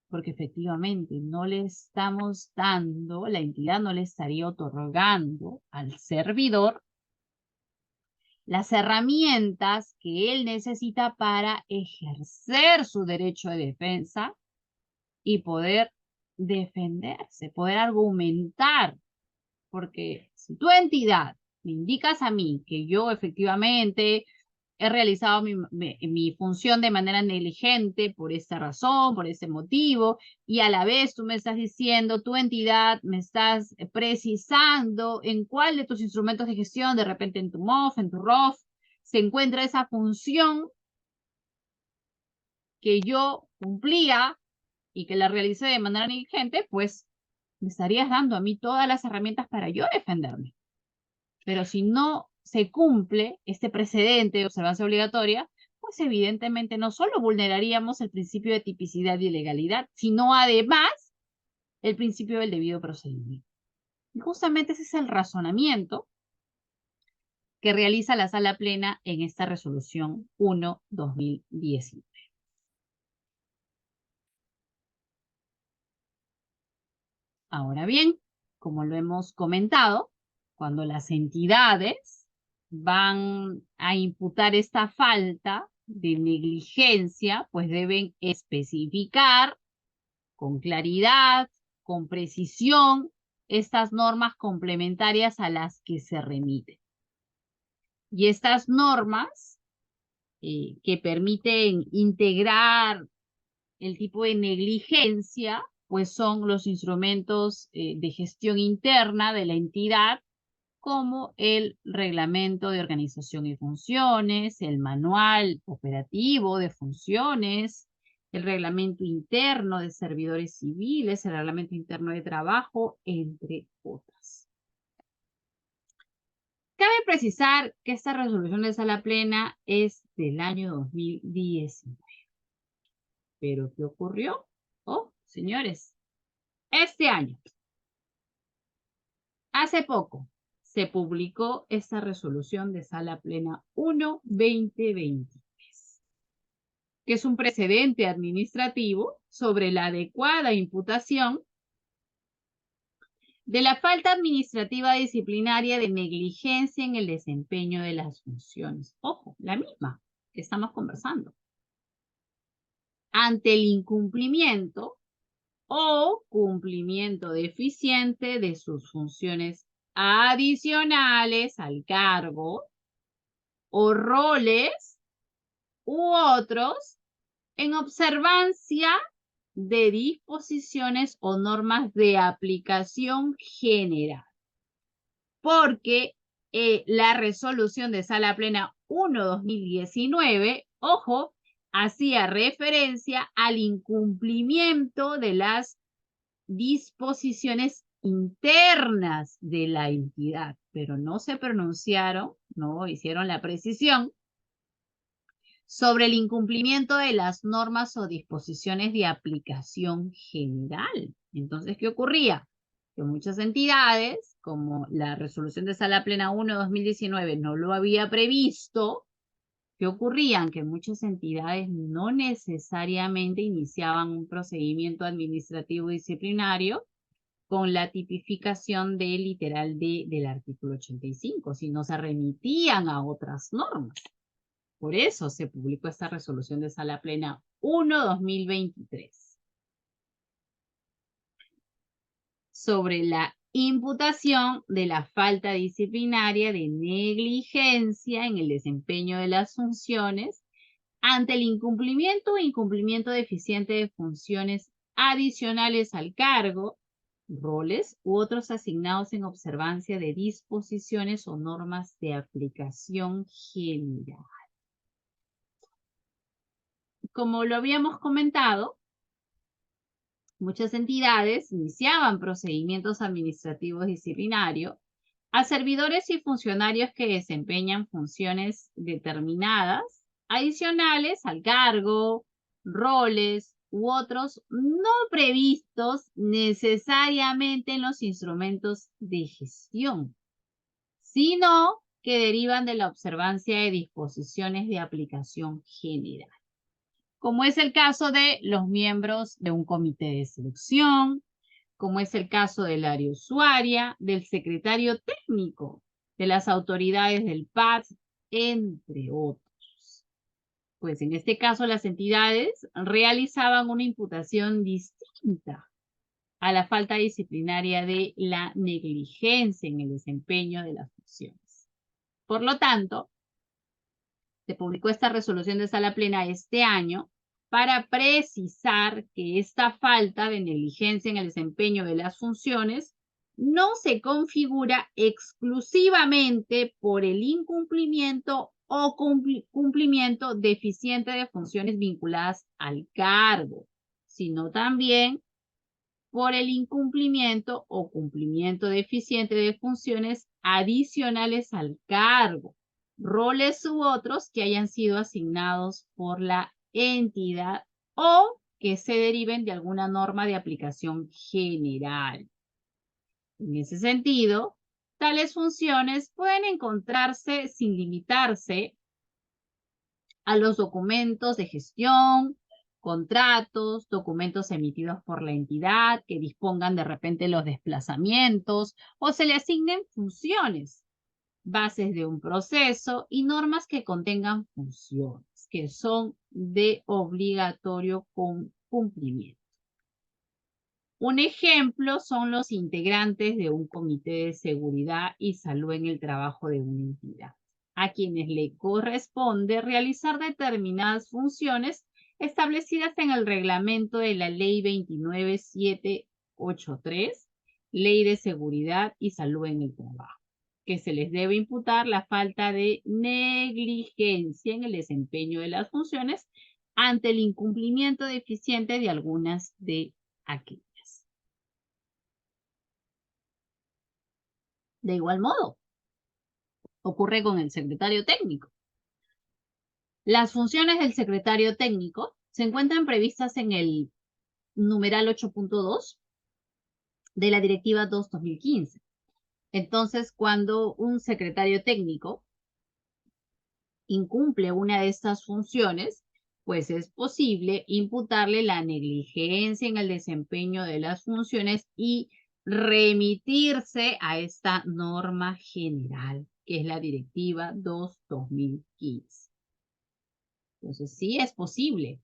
A: porque efectivamente no le estamos dando, la entidad no le estaría otorgando al servidor las herramientas que él necesita para ejercer su derecho de defensa y poder defenderse, poder argumentar. Porque si tu entidad me indicas a mí que yo efectivamente he realizado mi función de manera negligente por esta razón, por ese motivo, y a la vez tú me estás diciendo, tu entidad me estás precisando en cuál de tus instrumentos de gestión, de repente en tu MOF, en tu ROF, se encuentra esa función que yo cumplía y que la realicé de manera negligente, pues me estarías dando a mí todas las herramientas para yo defenderme. Pero si no se cumple este precedente de observancia obligatoria, pues evidentemente no solo vulneraríamos el principio de tipicidad y legalidad, sino además el principio del debido procedimiento. Y justamente ese es el razonamiento que realiza la Sala Plena en esta resolución 1/2019. Ahora bien, como lo hemos comentado, cuando las entidades van a imputar esta falta de negligencia, pues deben especificar con claridad, con precisión, estas normas complementarias a las que se remiten. Y estas normas que permiten integrar el tipo de negligencia, pues son los instrumentos de gestión interna de la entidad, como el reglamento de organización y funciones, el manual operativo de funciones, el reglamento interno de servidores civiles, el reglamento interno de trabajo, entre otras. Cabe precisar que esta resolución de Sala Plena es del año 2019. ¿Pero qué ocurrió? Oh, señores, este año, hace poco, se publicó esta resolución de Sala Plena 1/2023, que es un precedente administrativo sobre la adecuada imputación de la falta administrativa disciplinaria de negligencia en el desempeño de las funciones. Ojo, la misma que estamos conversando. Ante el incumplimiento o cumplimiento deficiente de sus funciones adicionales al cargo o roles u otros en observancia de disposiciones o normas de aplicación general. Porque la resolución de Sala Plena 1/2019, ojo, hacía referencia al incumplimiento de las disposiciones internas de la entidad, pero no se pronunciaron, no hicieron la precisión sobre el incumplimiento de las normas o disposiciones de aplicación general. Entonces, ¿qué ocurría? Que muchas entidades, como la resolución de Sala Plena 1/2019 no lo había previsto, ¿qué ocurrían? Que muchas entidades no necesariamente iniciaban un procedimiento administrativo disciplinario con la tipificación del literal D del artículo 85, sino se remitían a otras normas. Por eso se publicó esta resolución de Sala Plena 1/2023 sobre la imputación de la falta disciplinaria de negligencia en el desempeño de las funciones ante el incumplimiento o incumplimiento deficiente de funciones adicionales al cargo, roles u otros asignados en observancia de disposiciones o normas de aplicación general. Como lo habíamos comentado, muchas entidades iniciaban procedimientos administrativos disciplinarios a servidores y funcionarios que desempeñan funciones determinadas, adicionales al cargo, roles u otros no previstos necesariamente en los instrumentos de gestión, sino que derivan de la observancia de disposiciones de aplicación general, como es el caso de los miembros de un comité de selección, como es el caso del área usuaria, del secretario técnico, de las autoridades del PAT, entre otros. Pues en este caso las entidades realizaban una imputación distinta a la falta disciplinaria de la negligencia en el desempeño de las funciones. Por lo tanto, se publicó esta resolución de sala plena este año para precisar que esta falta de negligencia en el desempeño de las funciones no se configura exclusivamente por el incumplimiento o cumplimiento deficiente de funciones vinculadas al cargo, sino también por el incumplimiento o cumplimiento deficiente de funciones adicionales al cargo, roles u otros que hayan sido asignados por la entidad o que se deriven de alguna norma de aplicación general. En ese sentido, tales funciones pueden encontrarse sin limitarse a los documentos de gestión, contratos, documentos emitidos por la entidad que dispongan de repente los desplazamientos o se le asignen funciones, bases de un proceso y normas que contengan funciones que son de obligatorio cumplimiento. Un ejemplo son los integrantes de un comité de seguridad y salud en el trabajo de una entidad, a quienes le corresponde realizar determinadas funciones establecidas en el reglamento de la Ley 29783, Ley de Seguridad y Salud en el Trabajo, que se les debe imputar la falta de negligencia en el desempeño de las funciones ante el incumplimiento deficiente de algunas de aquellas. De igual modo, ocurre con el secretario técnico. Las funciones del secretario técnico se encuentran previstas en el numeral 8.2 de la Directiva 2/2015. Entonces, cuando un secretario técnico incumple una de estas funciones, pues es posible imputarle la negligencia en el desempeño de las funciones y remitirse a esta norma general, que es la Directiva 2/2015. Entonces, sí es posible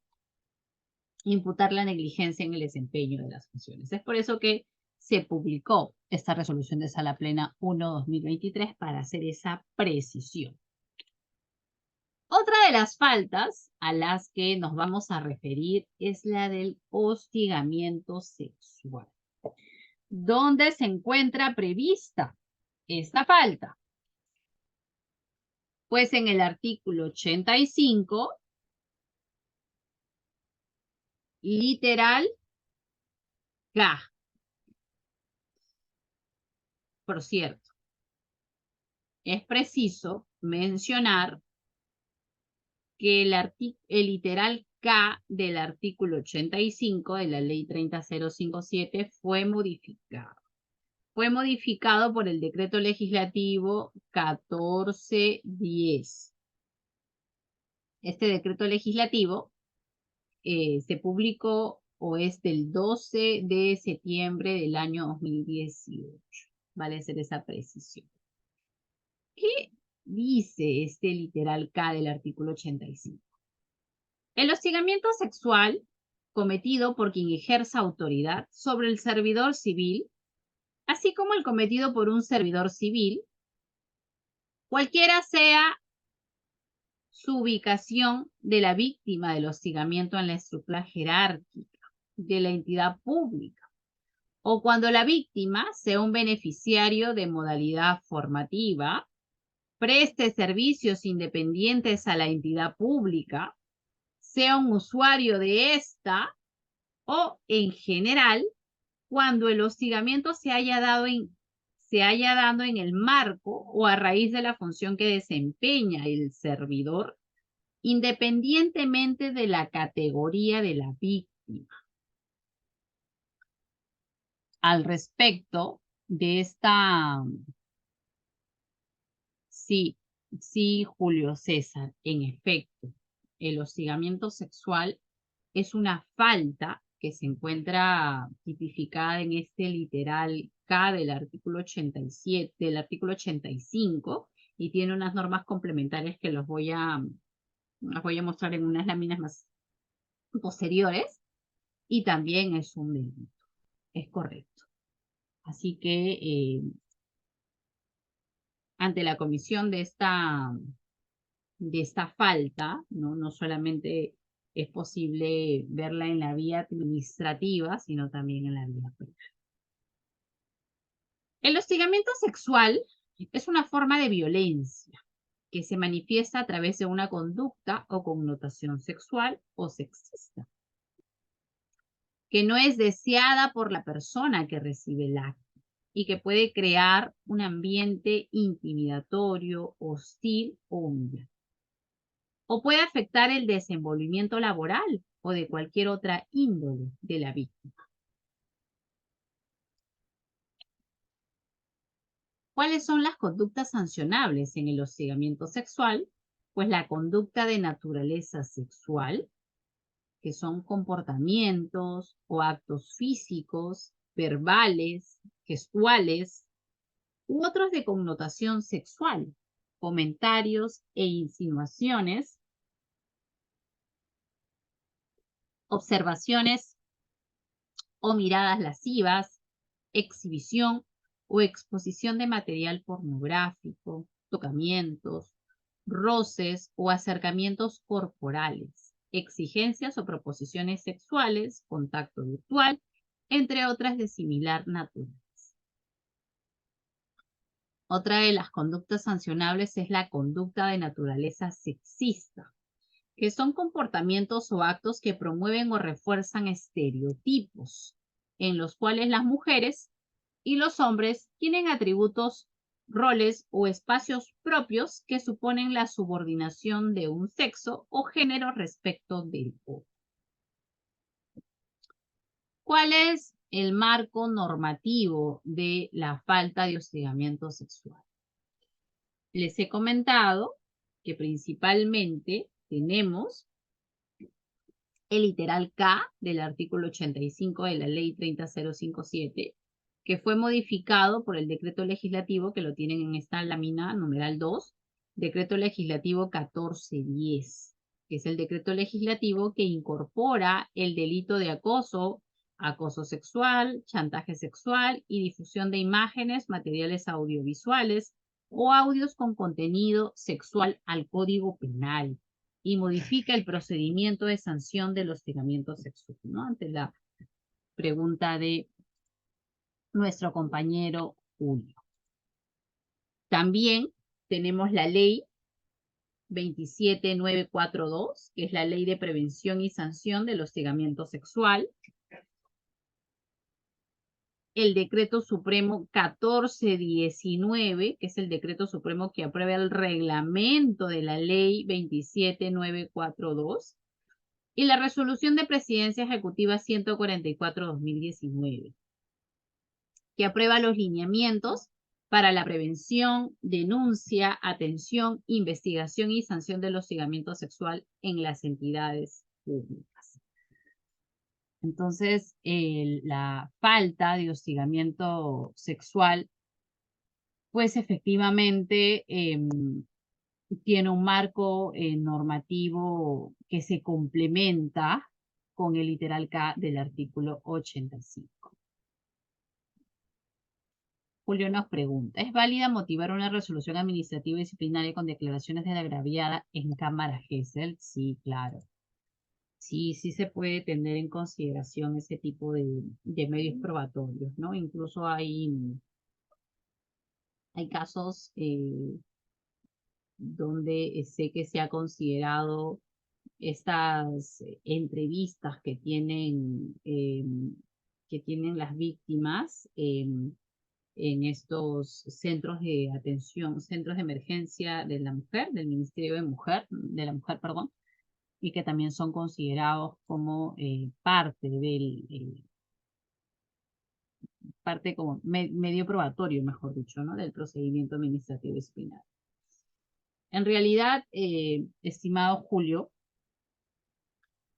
A: imputar la negligencia en el desempeño de las funciones. Es por eso que se publicó esta resolución de Sala Plena 1/2023 para hacer esa precisión. Otra de las faltas a las que nos vamos a referir es la del hostigamiento sexual. ¿Dónde se encuentra prevista esta falta? Pues en el artículo 85, literal K. Por cierto, es preciso mencionar que el literal K del artículo 85 de la Ley 30057 fue modificado. Fue modificado por el Decreto Legislativo 1410. Este decreto legislativo se publicó o es del 12 de septiembre del año 2018. Vale hacer esa precisión. ¿Qué dice este literal K del artículo 85? El hostigamiento sexual cometido por quien ejerza autoridad sobre el servidor civil, así como el cometido por un servidor civil, cualquiera sea su ubicación de la víctima del hostigamiento en la estructura jerárquica de la entidad pública, o cuando la víctima sea un beneficiario de modalidad formativa, preste servicios independientes a la entidad pública, sea un usuario de esta o, en general, cuando el hostigamiento se haya dado en el marco o a raíz de la función que desempeña el servidor, independientemente de la categoría de la víctima. víctima. Al respecto de esta, sí, Julio César, en efecto, el hostigamiento sexual es una falta que se encuentra tipificada en este literal K del artículo 87, del artículo 85, y tiene unas normas complementarias que las voy a mostrar en unas láminas más posteriores, y también es un delito, es correcto. Así que ante la comisión de esta falta, no solamente es posible verla en la vía administrativa, sino también en la vía penal. El hostigamiento sexual es una forma de violencia que se manifiesta a través de una conducta o connotación sexual o sexista, que no es deseada por la persona que recibe el acto y que puede crear un ambiente intimidatorio, hostil o humillante. O puede afectar el desenvolvimiento laboral o de cualquier otra índole de la víctima. ¿Cuáles son las conductas sancionables en el hostigamiento sexual? Pues la conducta de naturaleza sexual, que son comportamientos o actos físicos, verbales, gestuales, u otros de connotación sexual, comentarios e insinuaciones, observaciones o miradas lascivas, exhibición o exposición de material pornográfico, tocamientos, roces o acercamientos corporales, exigencias o proposiciones sexuales, contacto virtual, entre otras de similar naturaleza. Otra de las conductas sancionables es la conducta de naturaleza sexista, que son comportamientos o actos que promueven o refuerzan estereotipos, en los cuales las mujeres y los hombres tienen atributos, roles o espacios propios que suponen la subordinación de un sexo o género respecto del otro. ¿Cuál es el marco normativo de la falta de hostigamiento sexual? Les he comentado que principalmente tenemos el literal K del artículo 85 de la ley 30057, que fue modificado por el decreto legislativo, que lo tienen en esta lámina numeral 2, decreto legislativo 1410, que es el decreto legislativo que incorpora el delito de acoso, acoso sexual, chantaje sexual y difusión de imágenes, materiales audiovisuales o audios con contenido sexual al Código Penal, y modifica el procedimiento de sanción del hostigamiento sexual, ¿no? Ante la pregunta de nuestro compañero Julio. También tenemos la ley 27942, que es la ley de prevención y sanción del hostigamiento sexual. El decreto supremo 1419, que es el decreto supremo que aprueba el reglamento de la ley 27942. Y la resolución de Presidencia Ejecutiva 144-2019, que aprueba los lineamientos para la prevención, denuncia, atención, investigación y sanción del hostigamiento sexual en las entidades públicas. Entonces, la falta de hostigamiento sexual, pues efectivamente tiene un marco normativo que se complementa con el literal K del artículo 85. Julio nos pregunta, ¿es válida motivar una resolución administrativa disciplinaria con declaraciones de la agraviada en Cámara Gesell? Sí, claro. Sí se puede tener en consideración ese tipo de medios probatorios, ¿no? Incluso hay casos donde sé que se ha considerado estas entrevistas que tienen las víctimas en estos centros de atención, centros de emergencia de la mujer, del Ministerio de la Mujer, perdón, y que también son considerados como parte parte como medio probatorio, mejor dicho, ¿no? Del procedimiento administrativo disciplinario. En realidad, estimado Julio,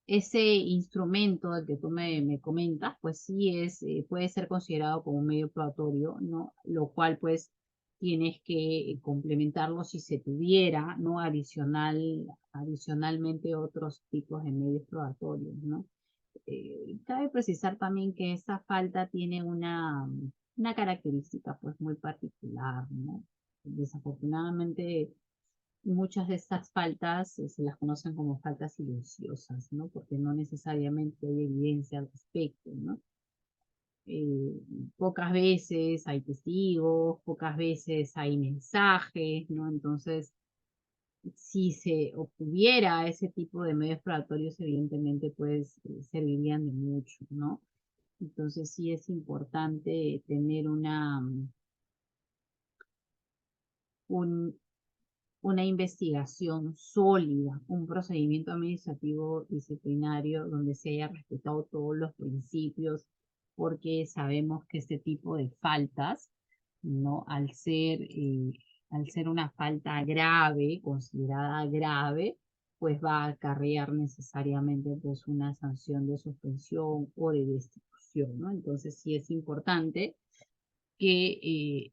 A: ese instrumento del que tú me comentas, pues sí puede ser considerado como un medio probatorio, ¿no? Lo cual pues tienes que complementarlo si se tuviera, ¿no? Adicionalmente otros tipos de medios probatorios, ¿no? Cabe precisar también que esta falta tiene una característica pues muy particular, ¿no? Desafortunadamente muchas de estas faltas se las conocen como faltas silenciosas, ¿no? Porque no necesariamente hay evidencia al respecto, ¿no? Eh, Pocas veces hay testigos, pocas veces hay mensajes, ¿no? Entonces, si se obtuviera ese tipo de medios probatorios, evidentemente, pues, servirían de mucho, ¿no? Entonces, sí es importante tener un, una investigación sólida, un procedimiento administrativo disciplinario donde se haya respetado todos los principios, porque sabemos que este tipo de faltas, ¿no? Al ser una falta grave, considerada grave, pues va a acarrear necesariamente pues una sanción de suspensión o de destitución, ¿no? Entonces sí es importante que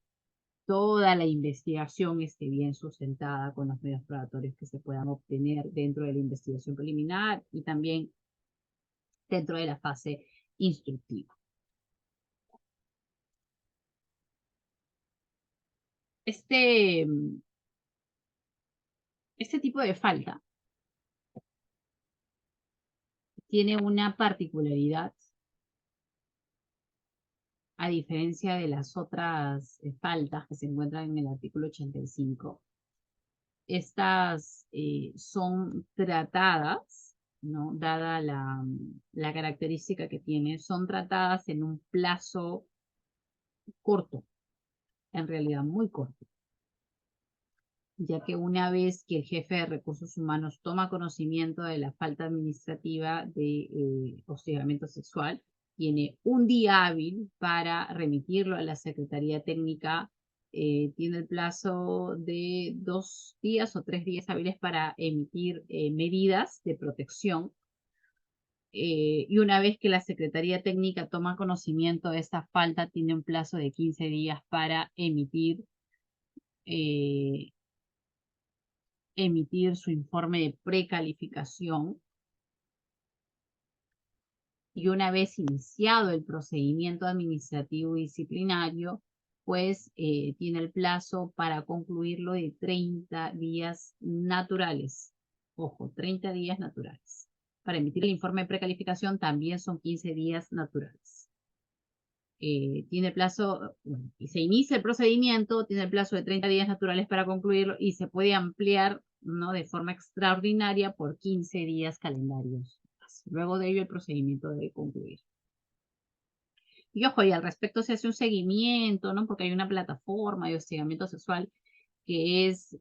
A: toda la investigación esté bien sustentada con los medios probatorios que se puedan obtener dentro de la investigación preliminar y también dentro de la fase instructiva. Este, este tipo de falta tiene una particularidad a diferencia de las otras faltas que se encuentran en el artículo 85. Estas son tratadas, ¿no? Dada la característica que tiene, son tratadas en un plazo corto, en realidad muy corto, ya que una vez que el jefe de recursos humanos toma conocimiento de la falta administrativa de hostigamiento sexual, tiene un día hábil para remitirlo a la Secretaría Técnica, tiene el plazo de 2 días o 3 días hábiles para emitir medidas de protección. Y una vez que la Secretaría Técnica toma conocimiento de esta falta, tiene un plazo de 15 días para eh, emitir su informe de precalificación, y una vez iniciado el procedimiento administrativo disciplinario, pues tiene el plazo para concluirlo de 30 días naturales. Ojo, 30 días naturales. Para emitir el informe de precalificación también son 15 días naturales. Tiene plazo, bueno, y se inicia el procedimiento, tiene el plazo de 30 días naturales para concluirlo y se puede ampliar, ¿no? De forma extraordinaria por 15 días calendarios. Luego de ello el procedimiento debe concluir. Y ojo, y al respecto se hace un seguimiento, ¿no? Porque hay una plataforma de hostigamiento sexual que es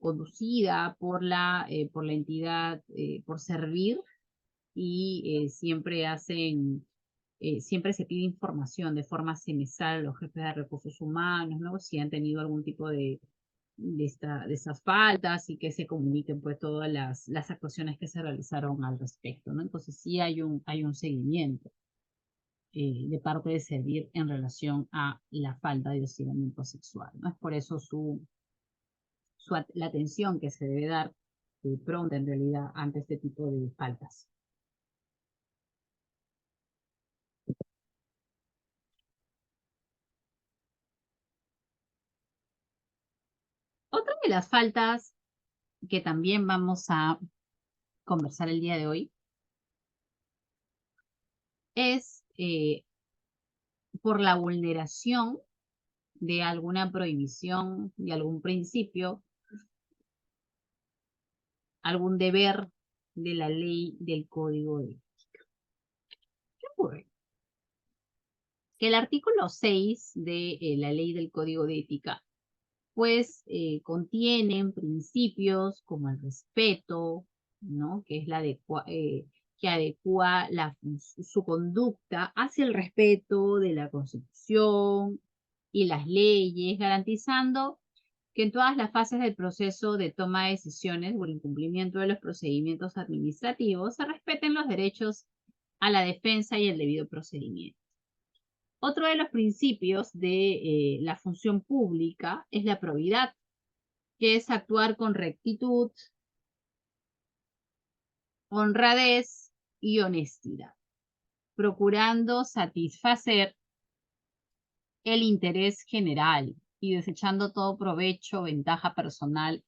A: conducida por la entidad, por Servir, y siempre se pide información de forma semestral a los jefes de recursos humanos, ¿no? Si han tenido algún tipo de estas faltas y que se comuniquen pues todas las actuaciones que se realizaron al respecto, ¿no? Entonces sí hay un seguimiento de parte de Servir en relación a la falta de hostigamiento sexual, ¿no? Es por eso la atención que se debe dar pronta en realidad ante este tipo de faltas. Otra de las faltas que también vamos a conversar el día de hoy es por la vulneración de alguna prohibición, de algún principio, algún deber de la ley del Código de Ética. ¿Qué ocurre? Que el artículo 6 de la ley del Código de Ética pues contienen principios como el respeto, ¿no? Que es que adecua su conducta hacia el respeto de la Constitución y las leyes, garantizando que en todas las fases del proceso de toma de decisiones o el incumplimiento de los procedimientos administrativos se respeten los derechos a la defensa y el debido procedimiento. Otro de los principios de la función pública es la probidad, que es actuar con rectitud, honradez y honestidad, procurando satisfacer el interés general y desechando todo provecho o ventaja personal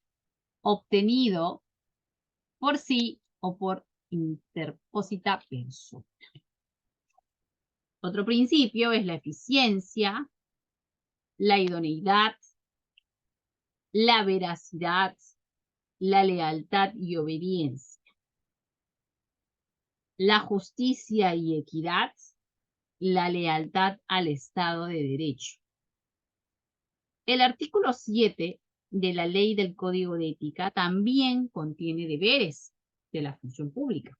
A: obtenido por sí o por interpósita persona. Otro principio es la eficiencia, la idoneidad, la veracidad, la lealtad y obediencia, la justicia y equidad, la lealtad al Estado de Derecho. El artículo 7 de la Ley del Código de Ética también contiene deberes de la función pública,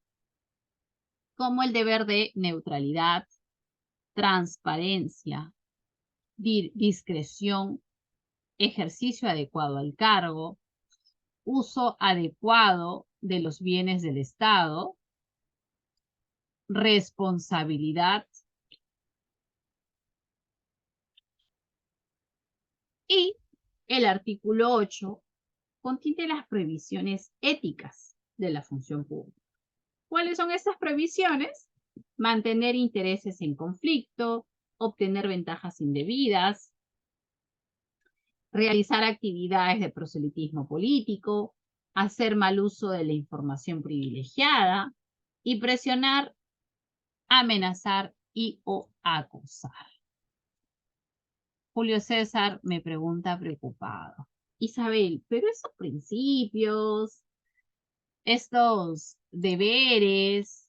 A: como el deber de neutralidad, transparencia, discreción, ejercicio adecuado al cargo, uso adecuado de los bienes del Estado, responsabilidad y el artículo 8 contiene las prohibiciones éticas de la función pública. ¿Cuáles son estas prohibiciones? Mantener intereses en conflicto, obtener ventajas indebidas, realizar actividades de proselitismo político, hacer mal uso de la información privilegiada y presionar, amenazar y o acosar. Julio César me pregunta preocupado: Isabel, pero esos principios, estos deberes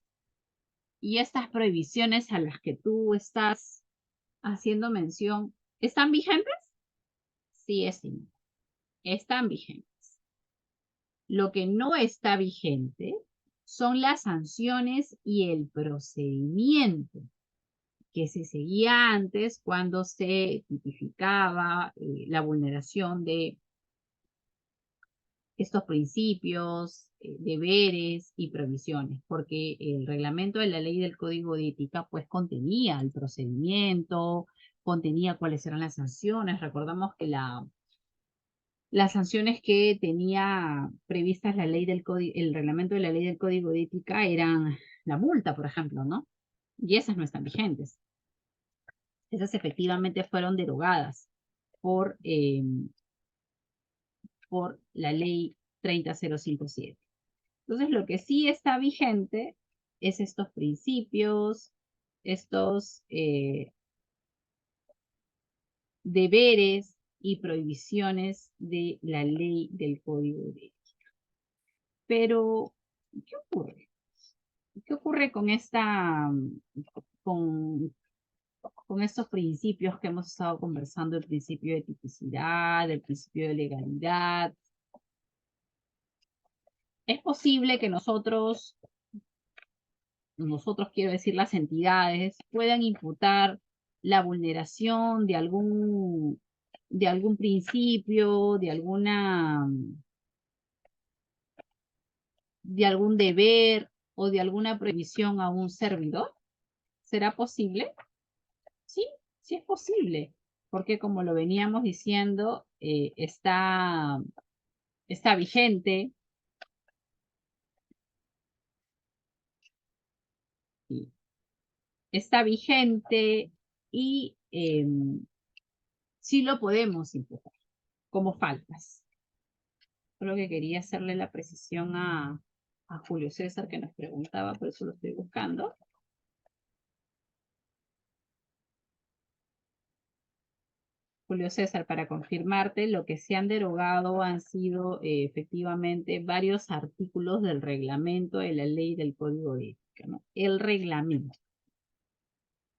A: y estas prohibiciones a las que tú estás haciendo mención, ¿están vigentes? Sí, señor, están vigentes. Lo que no está vigente son las sanciones y el procedimiento que se seguía antes cuando se tipificaba la vulneración de estos principios, deberes y provisiones, porque el reglamento de la ley del Código de Ética pues contenía el procedimiento, contenía cuáles eran las sanciones. Recordamos que las sanciones que tenía previstas la ley el reglamento de la ley del Código de Ética eran la multa, por ejemplo, ¿no? Y esas no están vigentes. Esas efectivamente fueron derogadas por la ley 30057. Entonces, lo que sí está vigente es estos principios, estos deberes y prohibiciones de la ley del Código de Ética. Pero, ¿qué ocurre? ¿Qué ocurre con con estos principios que hemos estado conversando, el principio de tipicidad, el principio de legalidad? Es posible que nosotros quiero decir las entidades, puedan imputar la vulneración de algún principio, de algún deber o de alguna prohibición a un servidor. ¿Será posible? Sí, sí es posible, porque como lo veníamos diciendo, está vigente. Está vigente y sí lo podemos imputar como faltas. Solo que quería hacerle la precisión a Julio César que nos preguntaba, por eso lo estoy buscando. Julio César, para confirmarte, lo que se han derogado han sido efectivamente varios artículos del reglamento de la ley del Código de Ética, ¿no? El reglamento.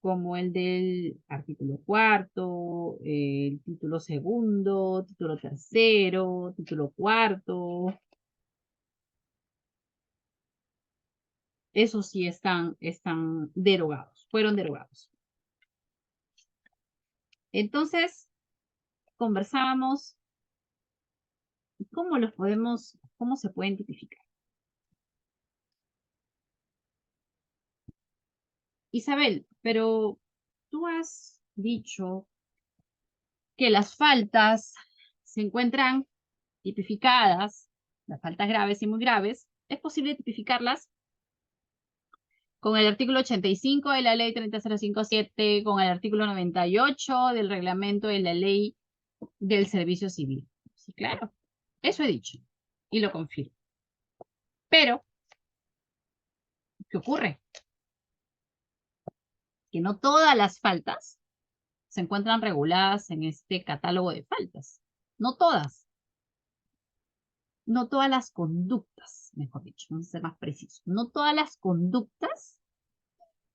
A: como el del artículo 4, el título 2, título 3, título 4. Esos sí están derogados, fueron derogados. Entonces, conversábamos cómo se pueden tipificar. Isabel, pero tú has dicho que las faltas se encuentran tipificadas, las faltas graves y muy graves, es posible tipificarlas con el artículo 85 de la ley 30057, con el artículo 98 del reglamento de la ley del servicio civil. Sí, claro, eso he dicho y lo confirmo. Pero, ¿qué ocurre? Que no todas las faltas se encuentran reguladas en este catálogo de faltas. No todas. No todas las conductas, mejor dicho, vamos a ser más preciso. No todas las conductas,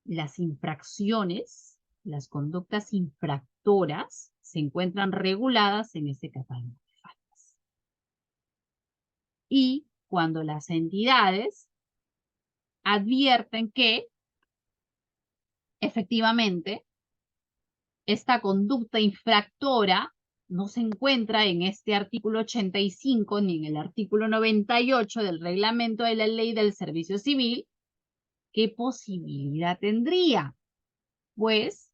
A: las infracciones, las conductas infractoras se encuentran reguladas en este catálogo de faltas. Y cuando las entidades advierten que efectivamente esta conducta infractora no se encuentra en este artículo 85 ni en el artículo 98 del reglamento de la ley del servicio civil, ¿qué posibilidad tendría? Pues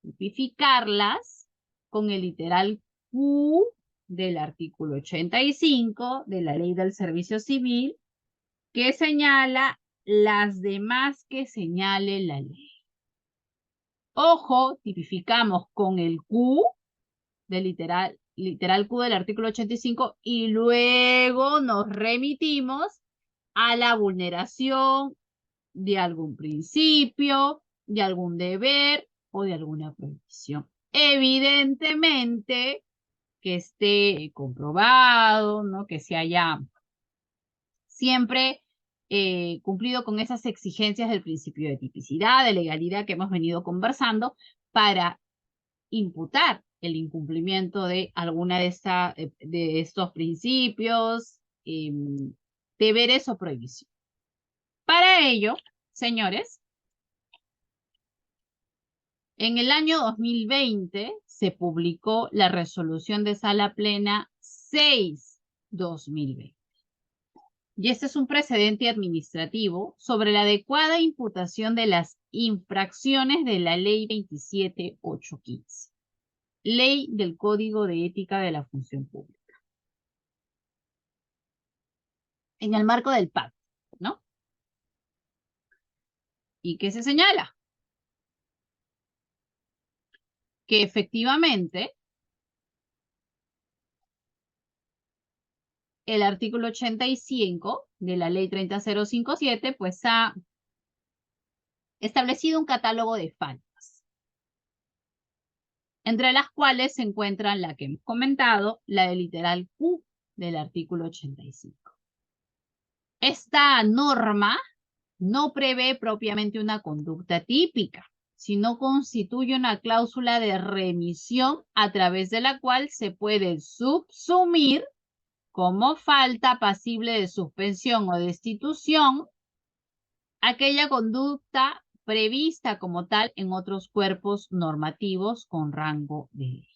A: tipificarlas con el literal Q del artículo 85 de la ley del servicio civil, que señala las demás que señale la ley. Ojo, tipificamos con el Q del literal Q del artículo 85 y luego nos remitimos a la vulneración de algún principio, de algún deber o de alguna prohibición. Evidentemente que esté comprobado, ¿no? Que se haya siempre cumplido con esas exigencias del principio de tipicidad, de legalidad que hemos venido conversando para imputar el incumplimiento de alguna de estos principios, deberes o prohibición. Para ello, señores, en el año 2020 se publicó la resolución de sala plena 6/2020. Y este es un precedente administrativo sobre la adecuada imputación de las infracciones de la ley 27815, ley del Código de Ética de la Función Pública. En el marco del pacto, ¿no? ¿Y qué se señala? Que efectivamente el artículo 85 de la ley 30057 pues ha establecido un catálogo de faltas, entre las cuales se encuentran la que hemos comentado, la del literal Q del artículo 85. Esta norma no prevé propiamente una conducta típica, sino constituye una cláusula de remisión a través de la cual se puede subsumir como falta pasible de suspensión o destitución aquella conducta prevista como tal en otros cuerpos normativos con rango de ley.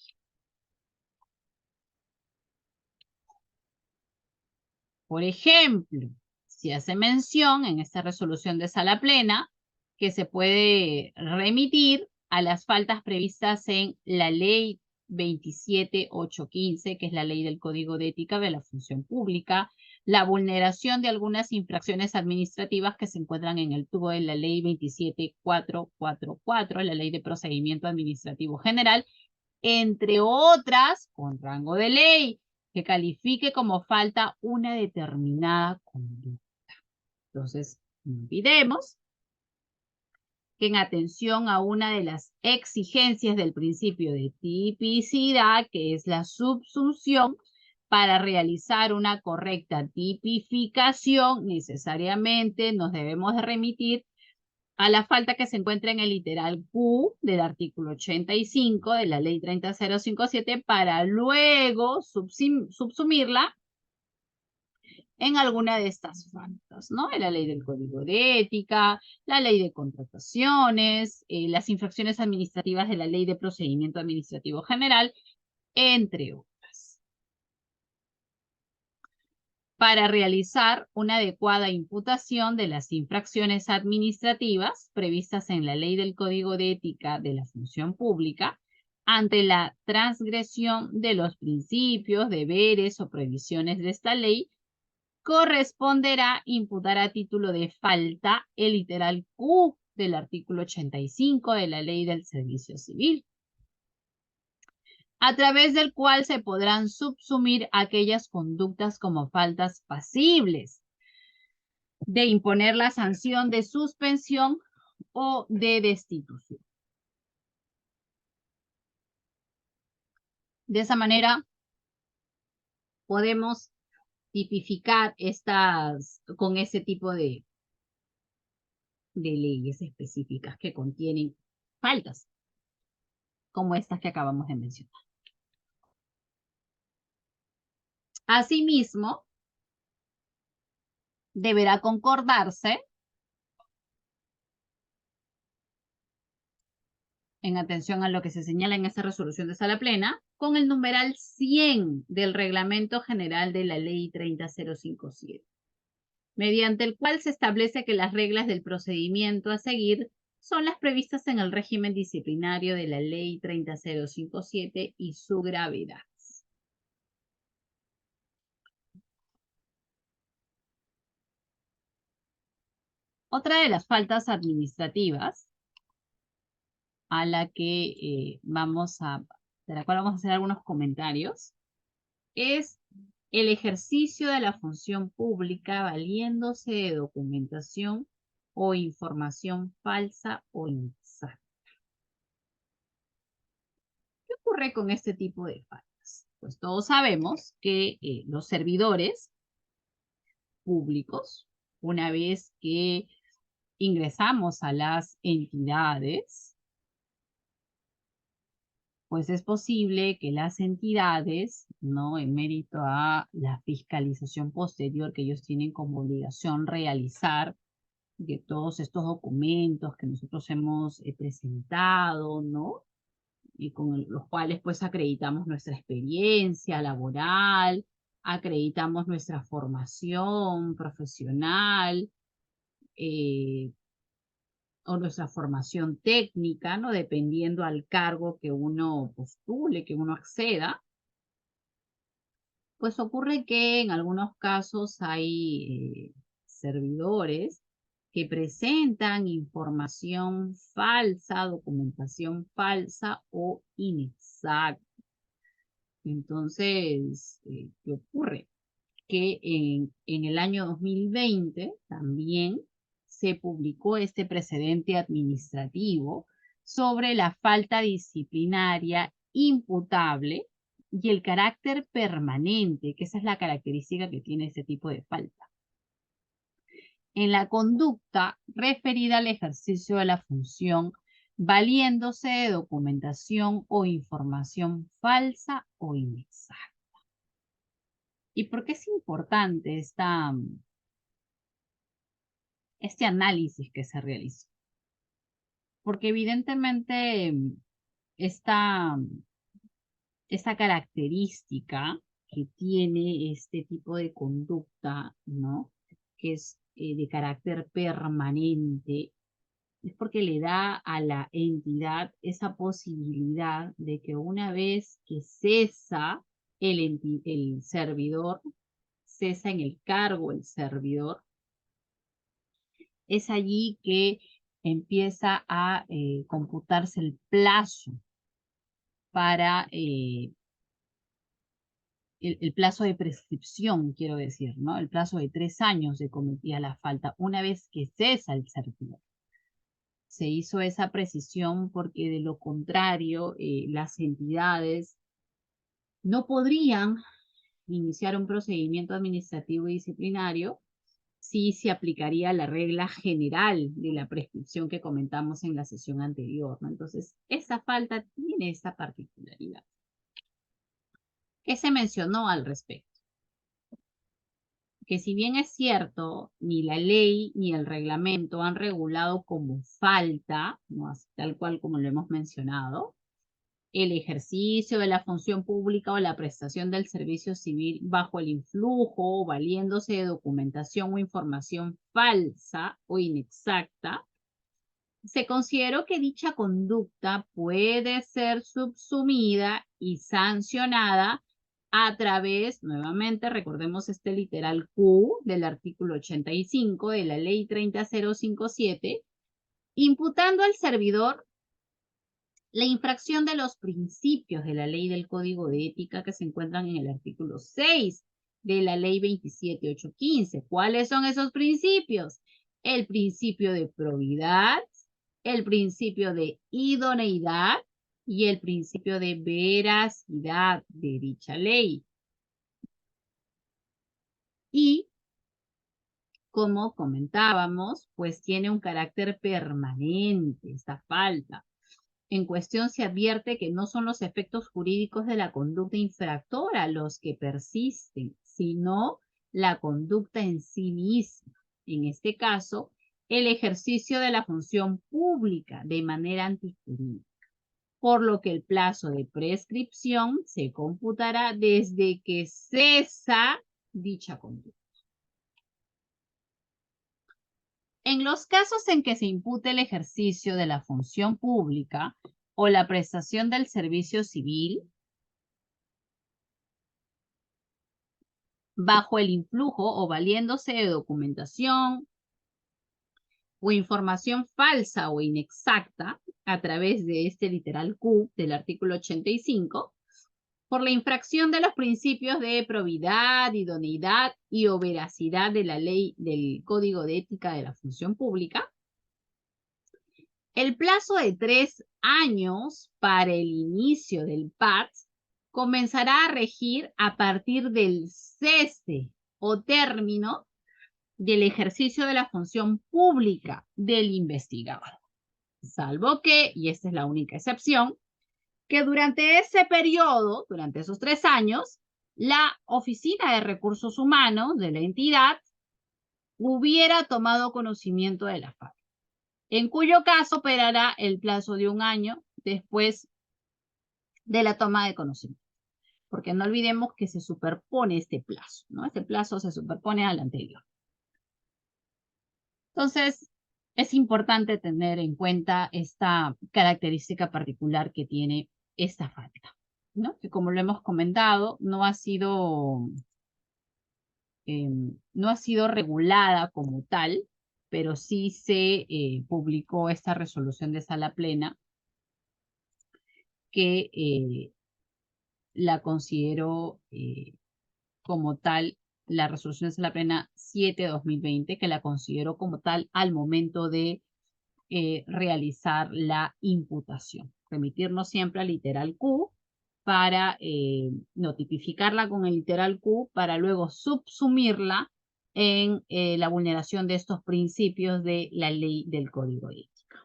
A: Por ejemplo, se hace mención en esta resolución de sala plena que se puede remitir a las faltas previstas en la ley 27815, que es la ley del Código de Ética de la Función Pública, la vulneración de algunas infracciones administrativas que se encuentran en el tubo de la ley 27444, la ley de procedimiento administrativo general, entre otras, con rango de ley, que califique como falta una determinada conducta. Entonces, no olvidemos que en atención a una de las exigencias del principio de tipicidad, que es la subsunción, para realizar una correcta tipificación, necesariamente nos debemos de remitir a la falta que se encuentra en el literal Q del artículo 85 de la ley 30057 para luego subsumirla en alguna de estas faltas, ¿no? En la ley del Código de Ética, la ley de contrataciones, las infracciones administrativas de la ley de procedimiento administrativo general, entre otras. Para realizar una adecuada imputación de las infracciones administrativas previstas en la ley del Código de Ética de la Función Pública, ante la transgresión de los principios, deberes o prohibiciones de esta ley, corresponderá imputar a título de falta el literal Q del artículo 85 de la Ley del Servicio Civil, a través del cual se podrán subsumir aquellas conductas como faltas pasibles de imponer la sanción de suspensión o de destitución. De esa manera, podemos tipificar estas con ese tipo de leyes específicas que contienen faltas, como estas que acabamos de mencionar. Asimismo, deberá concordarse, en atención a lo que se señala en esta resolución de sala plena, con el numeral 100 del Reglamento General de la Ley 30057, mediante el cual se establece que las reglas del procedimiento a seguir son las previstas en el régimen disciplinario de la Ley 30057 y su gravedad. Otra de las faltas administrativas a la que de la cual vamos a hacer algunos comentarios, es el ejercicio de la función pública valiéndose de documentación o información falsa o inexacta. ¿Qué ocurre con este tipo de faltas? Pues todos sabemos que los servidores públicos, una vez que ingresamos a las entidades, pues es posible que las entidades, ¿no? En mérito a la fiscalización posterior que ellos tienen como obligación realizar de todos estos documentos que nosotros hemos presentado, ¿no? Y con los cuales pues acreditamos nuestra experiencia laboral, acreditamos nuestra formación profesional, o nuestra formación técnica, ¿no? Dependiendo al cargo que uno postule, que uno acceda, pues ocurre que en algunos casos hay servidores que presentan información falsa, documentación falsa o inexacta. Entonces, ¿qué ocurre? Que en el año 2020 también se publicó este precedente administrativo sobre la falta disciplinaria imputable y el carácter permanente, que esa es la característica que tiene este tipo de falta, en la conducta referida al ejercicio de la función, valiéndose de documentación o información falsa o inexacta. ¿Y por qué es importante este análisis que se realizó? Porque evidentemente esta característica que tiene este tipo de conducta, ¿no? Que es de carácter permanente, es porque le da a la entidad esa posibilidad de que una vez que cesa el servidor, cesa en el cargo el servidor, es allí que empieza a computarse el plazo para el plazo de prescripción, quiero decir, ¿no? El plazo de 3 años de cometida la falta, una vez que cesa el servidor. Se hizo esa precisión porque de lo contrario, las entidades no podrían iniciar un procedimiento administrativo y disciplinario sí se aplicaría la regla general de la prescripción que comentamos en la sesión anterior, ¿no? Entonces, esa falta tiene esta particularidad. ¿Qué se mencionó al respecto? Que si bien es cierto, ni la ley ni el reglamento han regulado como falta, ¿no? Así, tal cual como lo hemos mencionado, el ejercicio de la función pública o la prestación del servicio civil bajo el influjo, valiéndose de documentación o información falsa o inexacta, se consideró que dicha conducta puede ser subsumida y sancionada a través, nuevamente recordemos este literal Q del artículo 85 de la ley 30057, imputando al servidor la infracción de los principios de la ley del Código de Ética que se encuentran en el artículo 6 de la ley 27815. ¿Cuáles son esos principios? El principio de probidad, el principio de idoneidad y el principio de veracidad de dicha ley. Y, como comentábamos, pues tiene un carácter permanente esta falta. En cuestión se advierte que no son los efectos jurídicos de la conducta infractora los que persisten, sino la conducta en sí misma. En este caso, el ejercicio de la función pública de manera antijurídica, por lo que el plazo de prescripción se computará desde que cesa dicha conducta. En los casos en que se impute el ejercicio de la función pública o la prestación del servicio civil bajo el influjo o valiéndose de documentación o información falsa o inexacta a través de este literal Q del artículo 85, por la infracción de los principios de probidad, idoneidad y o veracidad de la ley del Código de Ética de la Función Pública, el plazo de 3 años para el inicio del PATS comenzará a regir a partir del cese o término del ejercicio de la función pública del investigador. Salvo que, y esta es la única excepción, que durante ese periodo, durante esos 3 años, la Oficina de Recursos Humanos de la entidad hubiera tomado conocimiento de la falta, en cuyo caso operará el plazo de 1 año después de la toma de conocimiento. Porque no olvidemos que se superpone este plazo, ¿no? Este plazo se superpone al anterior. Entonces, es importante tener en cuenta esta característica particular que tiene esta falta, ¿no? Que como lo hemos comentado, no ha sido regulada como tal, pero sí se publicó esta resolución de sala plena que la considero como tal, la resolución de sala plena 7/2020, que la considero como tal al momento de realizar la imputación. Remitirnos siempre al literal Q para notificarla con el literal Q para luego subsumirla en la vulneración de estos principios de la ley del Código Ético.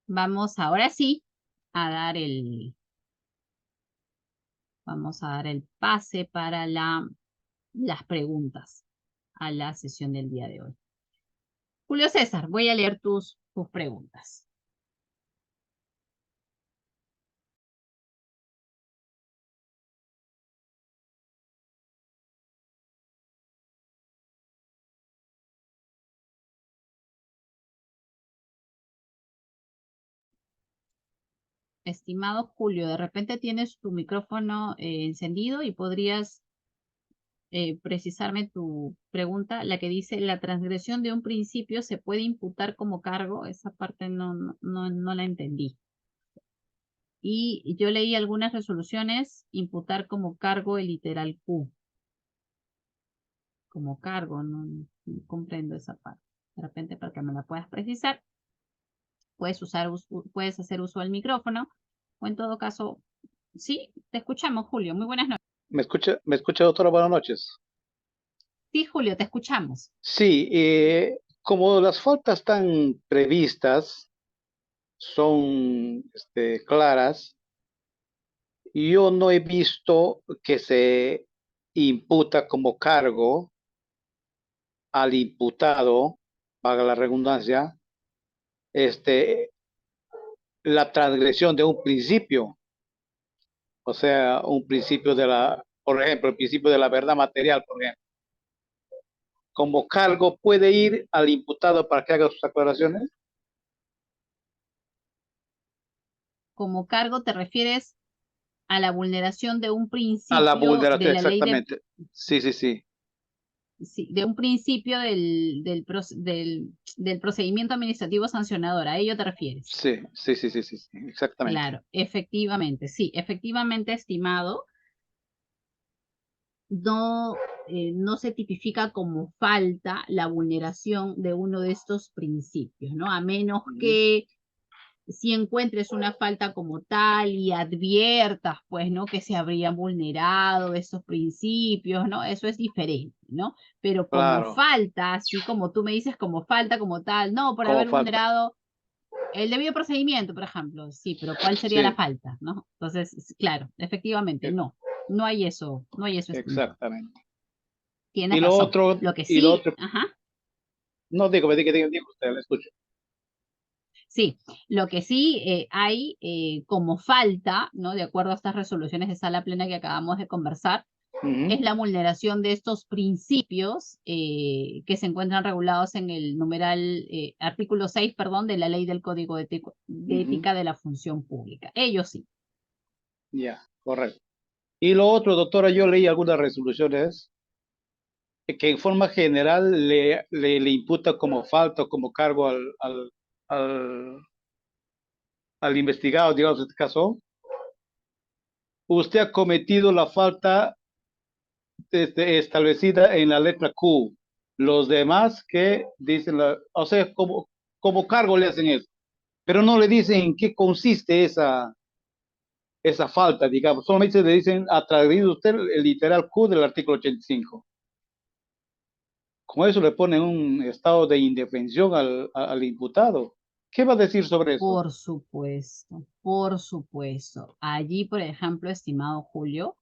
A: Vamos ahora sí a dar el pase para las preguntas a la sesión del día de hoy. Julio César, voy a leer tus preguntas. Estimado Julio, de repente tienes tu micrófono encendido y podrías precisarme tu pregunta, la que dice, ¿la transgresión de un principio se puede imputar como cargo? Esa parte no la entendí. Y yo leí algunas resoluciones, imputar como cargo el literal Q. Como cargo, no comprendo esa parte. De repente, para que me la puedas precisar, puedes hacer uso del micrófono, o en todo caso, sí, te escuchamos, Julio. Muy buenas noches.
B: ¿Me escucha, doctora? Buenas noches.
A: Sí, Julio, te escuchamos.
B: Sí, como las faltas están previstas son claras, yo no he visto que se imputa como cargo al imputado, paga la redundancia, este, la transgresión de un principio, o sea, un principio por ejemplo, el principio de la verdad material, por ejemplo. Como cargo puede ir al imputado para que haga sus aclaraciones.
A: Como cargo te refieres a la vulneración de un
B: A la
A: principio de
B: vulneración,
A: la ley de,
B: exactamente. Sí, sí, sí.
A: sí, de un principio del procedimiento administrativo sancionador. ¿A ello te refieres?
B: Sí, sí, sí, sí, sí, sí, exactamente.
A: Claro, efectivamente, sí, efectivamente, estimado, no se tipifica como falta la vulneración de uno de estos principios, ¿no? A menos
B: Ujú.
A: que si encuentres una falta como tal y adviertas, pues, ¿no? Que se habrían vulnerado esos principios, ¿no? Eso es diferente, ¿no? Pero como
B: Claro,
A: falta, así como tú me dices, como falta como tal, no, por
B: como
A: haber
B: falta.
A: vulnerado el debido procedimiento, por ejemplo, sí, pero ¿cuál sería la
B: Sí,
A: falta, no? Entonces, claro, efectivamente,
B: e-
A: no hay eso, estimado.
B: exactamente.
A: Tienes
B: Y lo
A: razón.
B: otro,
A: Lo que
B: y lo
A: sí,
B: otro,
A: ajá.
B: no digo, diga usted, le escucho.
A: Sí, lo que sí hay como falta, ¿no? De acuerdo a estas resoluciones de sala plena que acabamos de conversar, es
B: Ujú,
A: la vulneración de estos principios que se encuentran regulados en el artículo 6, perdón, de la ley del Código de
B: ujú.
A: Ética de la Función Pública. Ellos sí.
B: Ya, correcto. Y lo otro, doctora, yo leí algunas resoluciones que en forma general le imputa como falta o como cargo al, al investigado, digamos, en este caso, usted ha cometido la falta establecida en la letra Q. Los demás que dicen, o sea, como cargo le hacen eso, pero no le dicen en qué consiste esa falta, digamos, solamente le dicen, ha traído usted el literal Q del artículo 85. Con eso le ponen un estado de indefensión al imputado. ¿Qué va a decir sobre eso?
A: Por supuesto, por supuesto. Allí, por ejemplo, estimado Julio,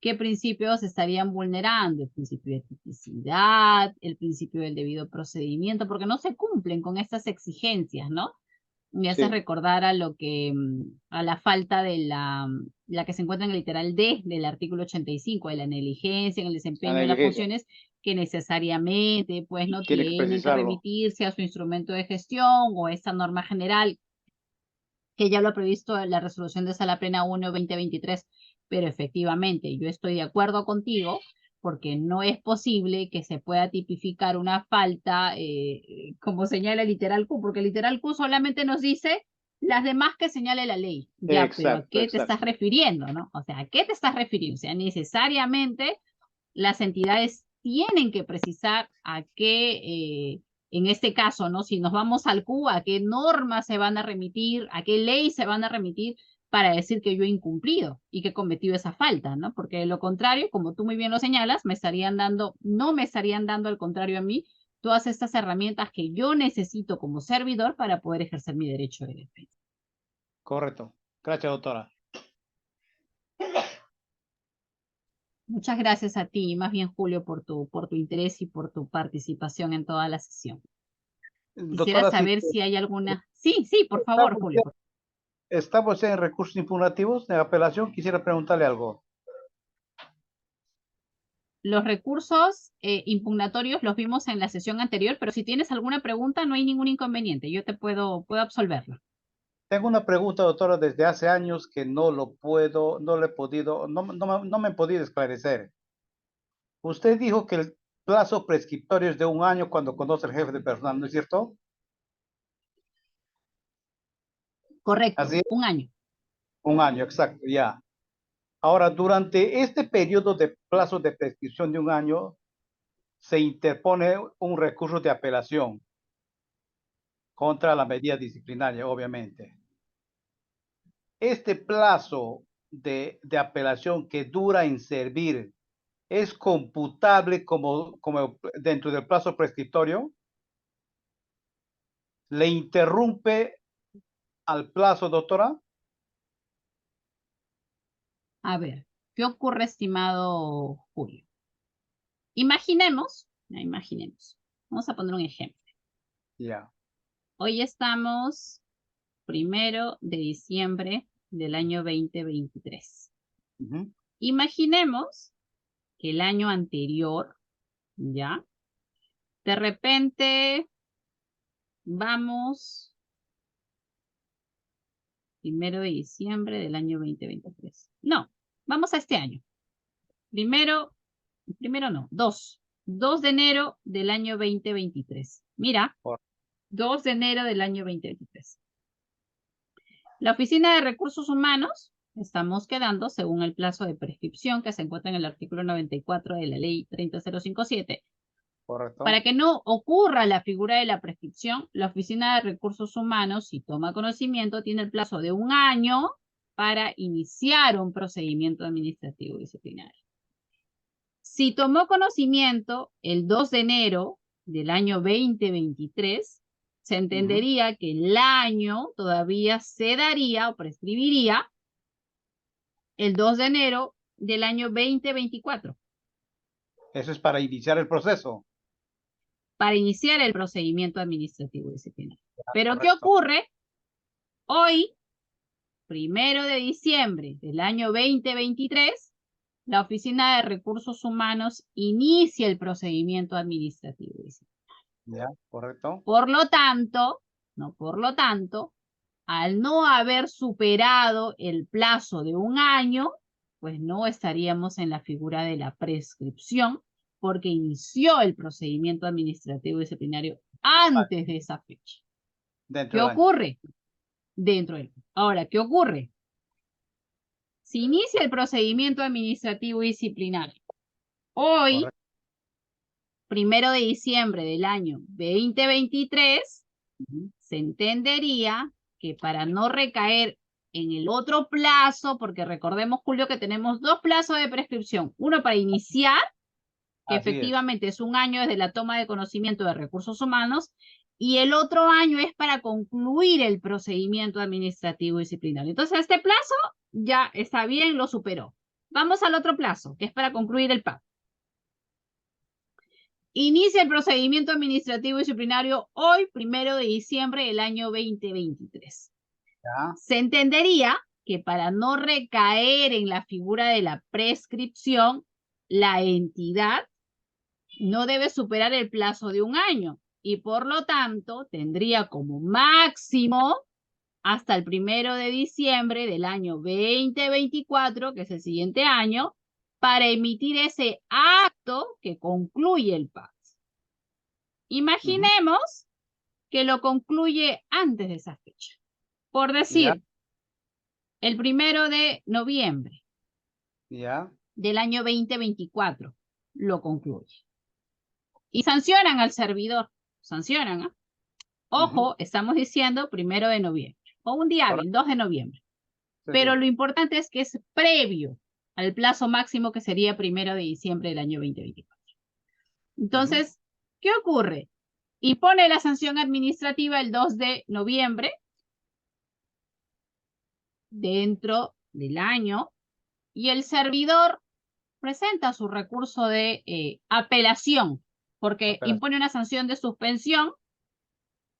A: ¿qué principios estarían vulnerando? El principio de tipicidad, el principio del debido procedimiento, porque no se cumplen con estas exigencias, ¿no? Me hace
B: Sí,
A: recordar a lo que, a la falta de la que se encuentra en el literal D del artículo 85, de la negligencia en el
B: la
A: desempeño de las
B: negligencia.
A: funciones que necesariamente, pues, no
B: Tiene que
A: tienen que
B: precisarlo.
A: remitirse a su instrumento de gestión o esta norma general que ya lo ha previsto la resolución de Sala Plena 1/2023, pero efectivamente yo estoy de acuerdo contigo porque no es posible que se pueda tipificar una falta como señala el literal Q, porque el literal Q solamente nos dice las demás que señale la ley. Ya, pero ¿a
B: Exacto,
A: qué te estás
B: exacto.
A: refiriendo, no? O sea, ¿a qué te estás refiriendo? O sea, necesariamente las entidades tienen que precisar a qué, en este caso, ¿no? Si nos vamos al Q, a qué normas se van a remitir, a qué ley se van a remitir para decir que yo he incumplido y que he cometido esa falta, ¿no? Porque de lo contrario, como tú muy bien lo señalas, no me estarían dando al contrario a mí todas estas herramientas que yo necesito como servidor para poder ejercer mi derecho de defensa.
B: Correcto. Gracias, doctora.
A: Muchas gracias a ti, más bien Julio, por tu interés y por tu participación en toda la sesión. Quisiera
B: Doctora, sí,
A: saber si hay alguna. Sí, sí, por favor,
B: estamos
A: Julio.
B: estamos en recursos impugnativos de apelación. Quisiera preguntarle algo.
A: Los recursos impugnatorios los vimos en la sesión anterior, pero si tienes alguna pregunta, no hay ningún inconveniente. Yo puedo absolverlo.
B: Tengo una pregunta, doctora, desde hace años que no le he podido, no me he podido esclarecer. Usted dijo que el plazo prescriptorio es de un año cuando conoce el jefe de personal, ¿no es cierto?
A: Correcto,
B: Así es,
A: un año.
B: un año, exacto, ya. Ahora, durante este periodo de plazo de prescripción de un año, se interpone un recurso de apelación contra la medida disciplinaria, obviamente. Este plazo de apelación que dura en servir, es computable como dentro del plazo prescriptorio, le interrumpe al plazo, doctora.
A: A ver, ¿qué ocurre, estimado Julio? Imaginemos, vamos a poner un ejemplo.
B: Ya.
A: Hoy estamos 1 de diciembre del año 2023. Imaginemos que el año anterior, ¿ya? De repente vamos 1 de diciembre del año 2023. No, vamos a este año. Primero no, 2 de enero del año 2023. Mira, 2 de enero del año 2023. La Oficina de Recursos Humanos, estamos quedando según el plazo de prescripción que se encuentra en el artículo 94 de la ley 30057.
B: Correcto.
A: Para que no ocurra la figura de la prescripción, la Oficina de Recursos Humanos, si toma conocimiento, tiene el plazo de 1 año para iniciar un procedimiento administrativo disciplinario. Si tomó conocimiento el 2 de enero del año 2023, se entendería que el año todavía se daría o prescribiría el 2 de enero del año 2024.
B: Eso es para iniciar el proceso.
A: Para iniciar el procedimiento administrativo disciplinario. Pero ¿qué
B: Correcto.
A: ocurre? Hoy, 1 de diciembre del año 2023, la Oficina de Recursos Humanos inicia el procedimiento administrativo disciplinario.
B: Ya, correcto.
A: Por lo tanto, al no haber superado el plazo de 1 año, pues no estaríamos en la figura de la prescripción, porque inició el procedimiento administrativo disciplinario antes de esa fecha.
B: Dentro
A: ¿Qué
B: del año.
A: ocurre? Dentro del... Ahora, ¿qué ocurre? Si inicia el procedimiento administrativo disciplinario hoy,
B: Correcto.
A: 1 de diciembre del año 2023, se entendería que para no recaer en el otro plazo, porque recordemos, Julio, que tenemos 2 plazos de prescripción, uno para iniciar, que
B: Así es.
A: efectivamente es 1 año desde la toma de conocimiento de recursos humanos, y el otro año es para concluir el procedimiento administrativo disciplinario. Entonces, este plazo ya está bien, lo superó. Vamos al otro plazo, que es para concluir el PAC. Inicia el procedimiento administrativo disciplinario hoy, 1 de diciembre del año 2023.
B: Ya.
A: Se entendería que para no recaer en la figura de la prescripción, la entidad no debe superar el plazo de 1 año y por lo tanto tendría como máximo hasta el 1 de diciembre del año 2024, que es el siguiente año, para emitir ese acto que concluye el PAC. Imaginemos que lo concluye antes de esa fecha. Por
B: Ya.
A: decir, el 1 de noviembre
B: Ya.
A: del año 2024 lo concluye. Y sancionan al servidor. Sancionan, ¿eh? Ojo, estamos diciendo 1 de noviembre. O un día hábil, 2 de noviembre.
B: Sí,
A: Pero
B: sí.
A: lo importante es que es previo al plazo máximo que sería 1 de diciembre del año 2024. Entonces, ¿qué ocurre? Impone la sanción administrativa el 2 de noviembre dentro del año y el servidor presenta su recurso de apelación porque impone una sanción de suspensión,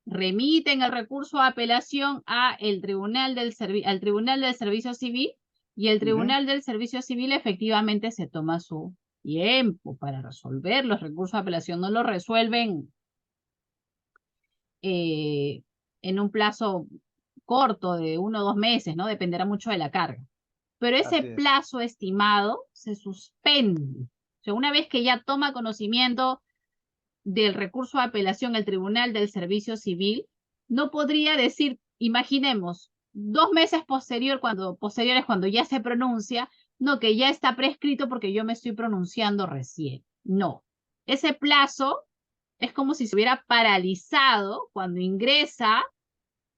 A: remiten el recurso a apelación al Tribunal del Servicio Civil y el Tribunal del Servicio Civil efectivamente se toma su tiempo para resolver. Los recursos de apelación no lo resuelven en un plazo corto de 1 o 2 meses, ¿no? Dependerá mucho de la carga. Pero ese plazo estimado se suspende. O sea, una vez que ya toma conocimiento del recurso de apelación al Tribunal del Servicio Civil, no podría decir, imaginemos, 2 meses posteriores cuando ya se pronuncia, no, que ya está prescrito porque yo me estoy pronunciando recién. No. Ese plazo es como si se hubiera paralizado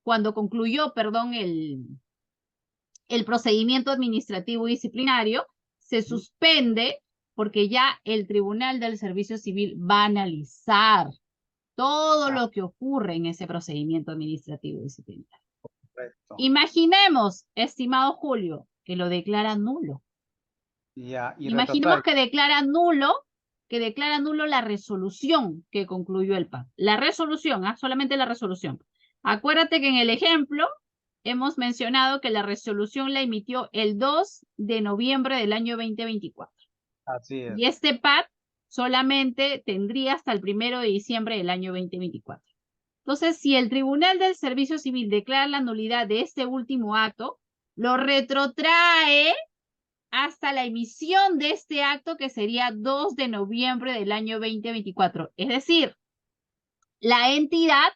A: cuando concluyó, perdón, el procedimiento administrativo disciplinario, se suspende porque ya el Tribunal del Servicio Civil va a analizar todo lo que ocurre en ese procedimiento administrativo disciplinario.
B: Correcto.
A: Imaginemos, estimado Julio, que lo declara nulo.
B: Ya, y
A: Imaginemos
B: retrotrae.
A: que declara nulo la resolución que concluyó el PAC. La resolución, solamente la resolución. Acuérdate que en el ejemplo hemos mencionado que la resolución la emitió el 2 de noviembre del año 2024.
B: Así es.
A: Y este PAC solamente tendría hasta el 1 de diciembre del año 2024. Entonces, si el Tribunal del Servicio Civil declara la nulidad de este último acto, lo retrotrae hasta la emisión de este acto, que sería 2 de noviembre del año 2024. Es decir, la entidad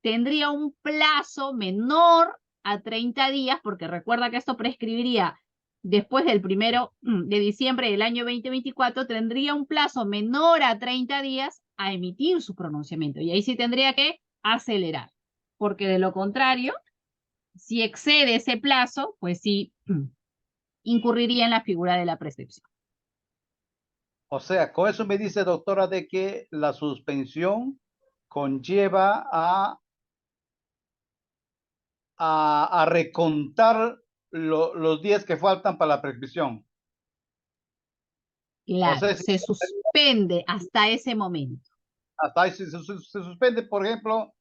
A: tendría un plazo menor a 30 días, porque recuerda que esto prescribiría después del 1 de diciembre del año 2024, tendría un plazo menor a 30 días a emitir su pronunciamiento. Y ahí sí tendría que acelerar, porque de lo contrario, si excede ese plazo, pues sí incurriría en la figura de la prescripción.
B: O sea, con eso me dice, doctora, de que la suspensión conlleva a recontar los días que faltan para la prescripción. O
A: Claro,
B: sea,
A: se suspende hasta ese momento.
B: hasta ahí se suspende, por ejemplo,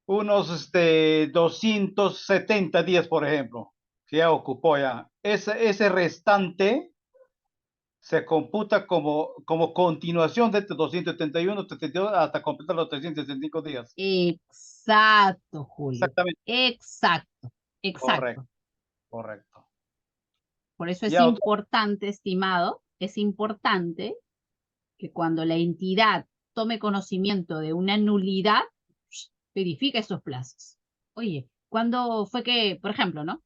B: unos 270 días, por ejemplo, que ya ocupó ya. Ese restante se computa como continuación de estos 271, 72, hasta completar los 365 días.
A: Exacto, Julio.
B: Exactamente.
A: Exacto,
B: Correcto,
A: exacto.
B: correcto.
A: Por eso es
B: Ya, doctor,
A: importante, estimado, es importante que cuando la entidad tome conocimiento de una nulidad, verifique esos plazos. Oye, ¿cuándo fue que, por ejemplo, ¿no?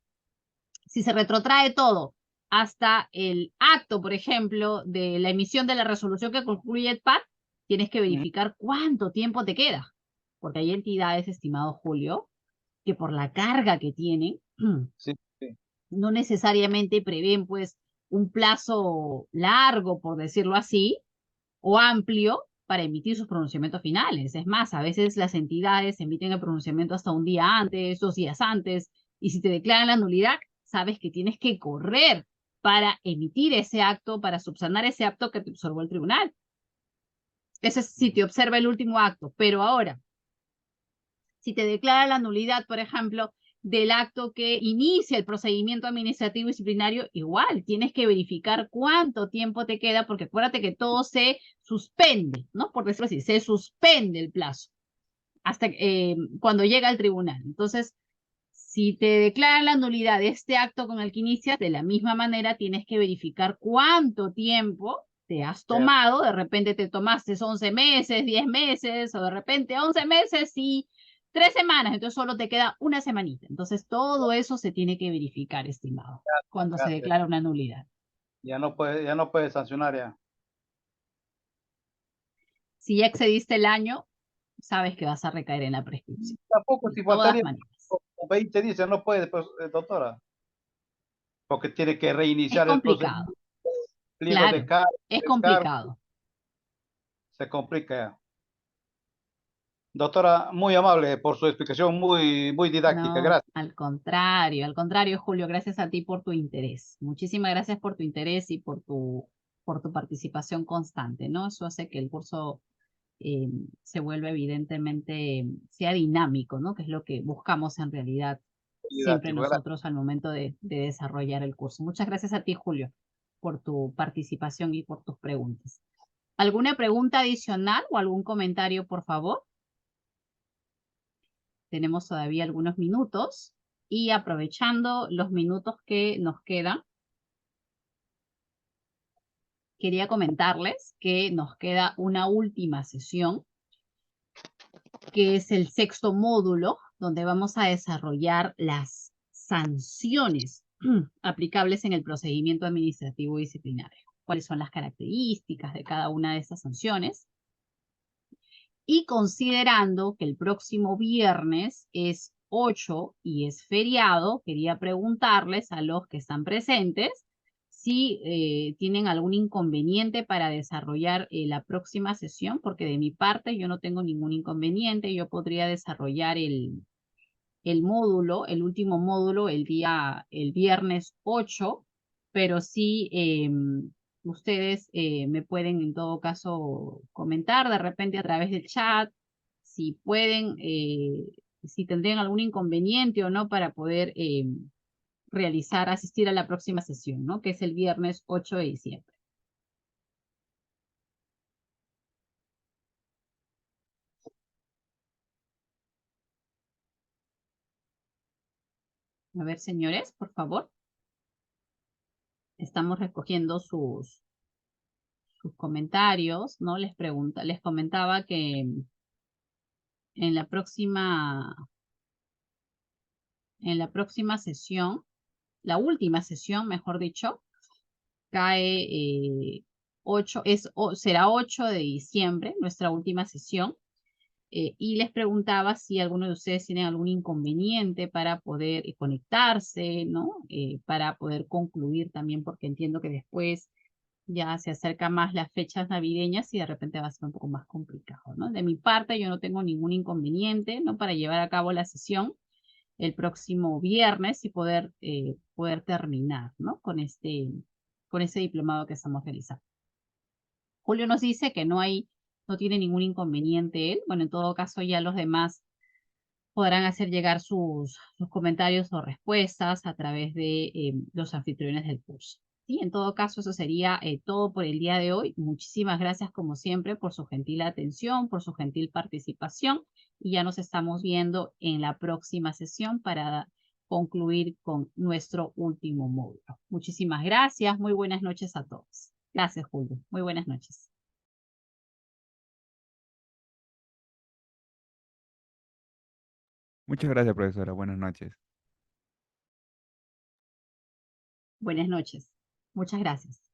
A: Si se retrotrae todo hasta el acto, por ejemplo, de la emisión de la resolución que concluye el PAC, tienes que verificar cuánto tiempo te queda. Porque hay entidades, estimado Julio, que por la carga que tienen,
B: sí, sí.
A: no necesariamente prevén pues un plazo largo, por decirlo así, o amplio para emitir sus pronunciamientos finales. Es más, a veces las entidades emiten el pronunciamiento hasta un día antes, 2 días antes, y si te declaran la nulidad, sabes que tienes que correr para emitir ese acto, para subsanar ese acto que te observó el tribunal. Ese es si te observa el último acto. Pero ahora, si te declara la nulidad, por ejemplo, del acto que inicia el procedimiento administrativo disciplinario, igual tienes que verificar cuánto tiempo te queda, porque acuérdate que todo se suspende, ¿no? Por decirlo así, se suspende el plazo hasta cuando llega al tribunal. Entonces, si te declaran la nulidad de este acto con el que inicias, de la misma manera tienes que verificar cuánto tiempo te has tomado. De repente te tomaste 11 meses, 10 meses, o de repente 11 meses y 3 semanas, entonces solo te queda una semanita. Entonces todo eso se tiene que verificar, estimado, cuando se
B: Gracias.
A: declara una nulidad.
B: Ya no puede sancionar ya.
A: Si ya excediste el año, sabes que vas a recaer en la prescripción.
B: Tampoco
A: De
B: si
A: todas
B: faltaría
A: maneras.
B: 20 días, ya no puede, pues, doctora, porque tiene que
A: Es
B: reiniciar el
A: complicado,
B: procedimiento, pliego de
A: claro,
B: cargo,
A: es complicado.
B: se complica ya. Doctora, muy amable por su explicación, muy didáctica.
A: No,
B: Gracias.
A: al contrario, Julio, gracias a ti por tu interés. Muchísimas gracias por tu interés y por tu participación constante, ¿no? Eso hace que el curso se vuelva evidentemente, sea dinámico, ¿no? Que es lo que buscamos en realidad siempre
B: Didáctico, gracias.
A: nosotros al momento de desarrollar el curso. Muchas gracias a ti, Julio, por tu participación y por tus preguntas. ¿Alguna pregunta adicional o algún comentario, por favor? Tenemos todavía algunos minutos y aprovechando los minutos que nos quedan, quería comentarles que nos queda una última sesión, que es el 6º módulo, donde vamos a desarrollar las sanciones aplicables en el procedimiento administrativo disciplinario. ¿Cuáles son las características de cada una de estas sanciones? Y considerando que el próximo viernes es 8 y es feriado, quería preguntarles a los que están presentes si tienen algún inconveniente para desarrollar la próxima sesión, porque de mi parte yo no tengo ningún inconveniente, yo podría desarrollar el módulo, el último módulo, el viernes 8, pero sí ustedes me pueden en todo caso comentar de repente a través del chat, si pueden, si tendrían algún inconveniente o no para poder asistir a la próxima sesión, ¿no? Que es el viernes 8 de diciembre. A ver, señores, por favor. Estamos recogiendo sus comentarios, ¿no? Les comentaba que en la próxima sesión, la última sesión, mejor dicho, cae 8, será 8 de diciembre, nuestra última sesión. Y les preguntaba si alguno de ustedes tiene algún inconveniente para poder conectarse, ¿no? Para poder concluir también, porque entiendo que después ya se acerca más las fechas navideñas y de repente va a ser un poco más complicado, ¿no? De mi parte, yo no tengo ningún inconveniente, ¿no? Para llevar a cabo la sesión el próximo viernes y poder terminar, ¿no? Con ese diplomado que estamos realizando. Julio nos dice que no tiene ningún inconveniente él. Bueno, en todo caso ya los demás podrán hacer llegar sus comentarios o respuestas a través de los anfitriones del curso. ¿Sí? En todo caso, eso sería todo por el día de hoy. Muchísimas gracias, como siempre, por su gentil atención, por su gentil participación. Y ya nos estamos viendo en la próxima sesión para concluir con nuestro último módulo. Muchísimas gracias. Muy buenas noches a todos. Gracias, Julio. Muy buenas noches.
C: Muchas gracias, profesora. Buenas noches.
A: Buenas noches. Muchas gracias.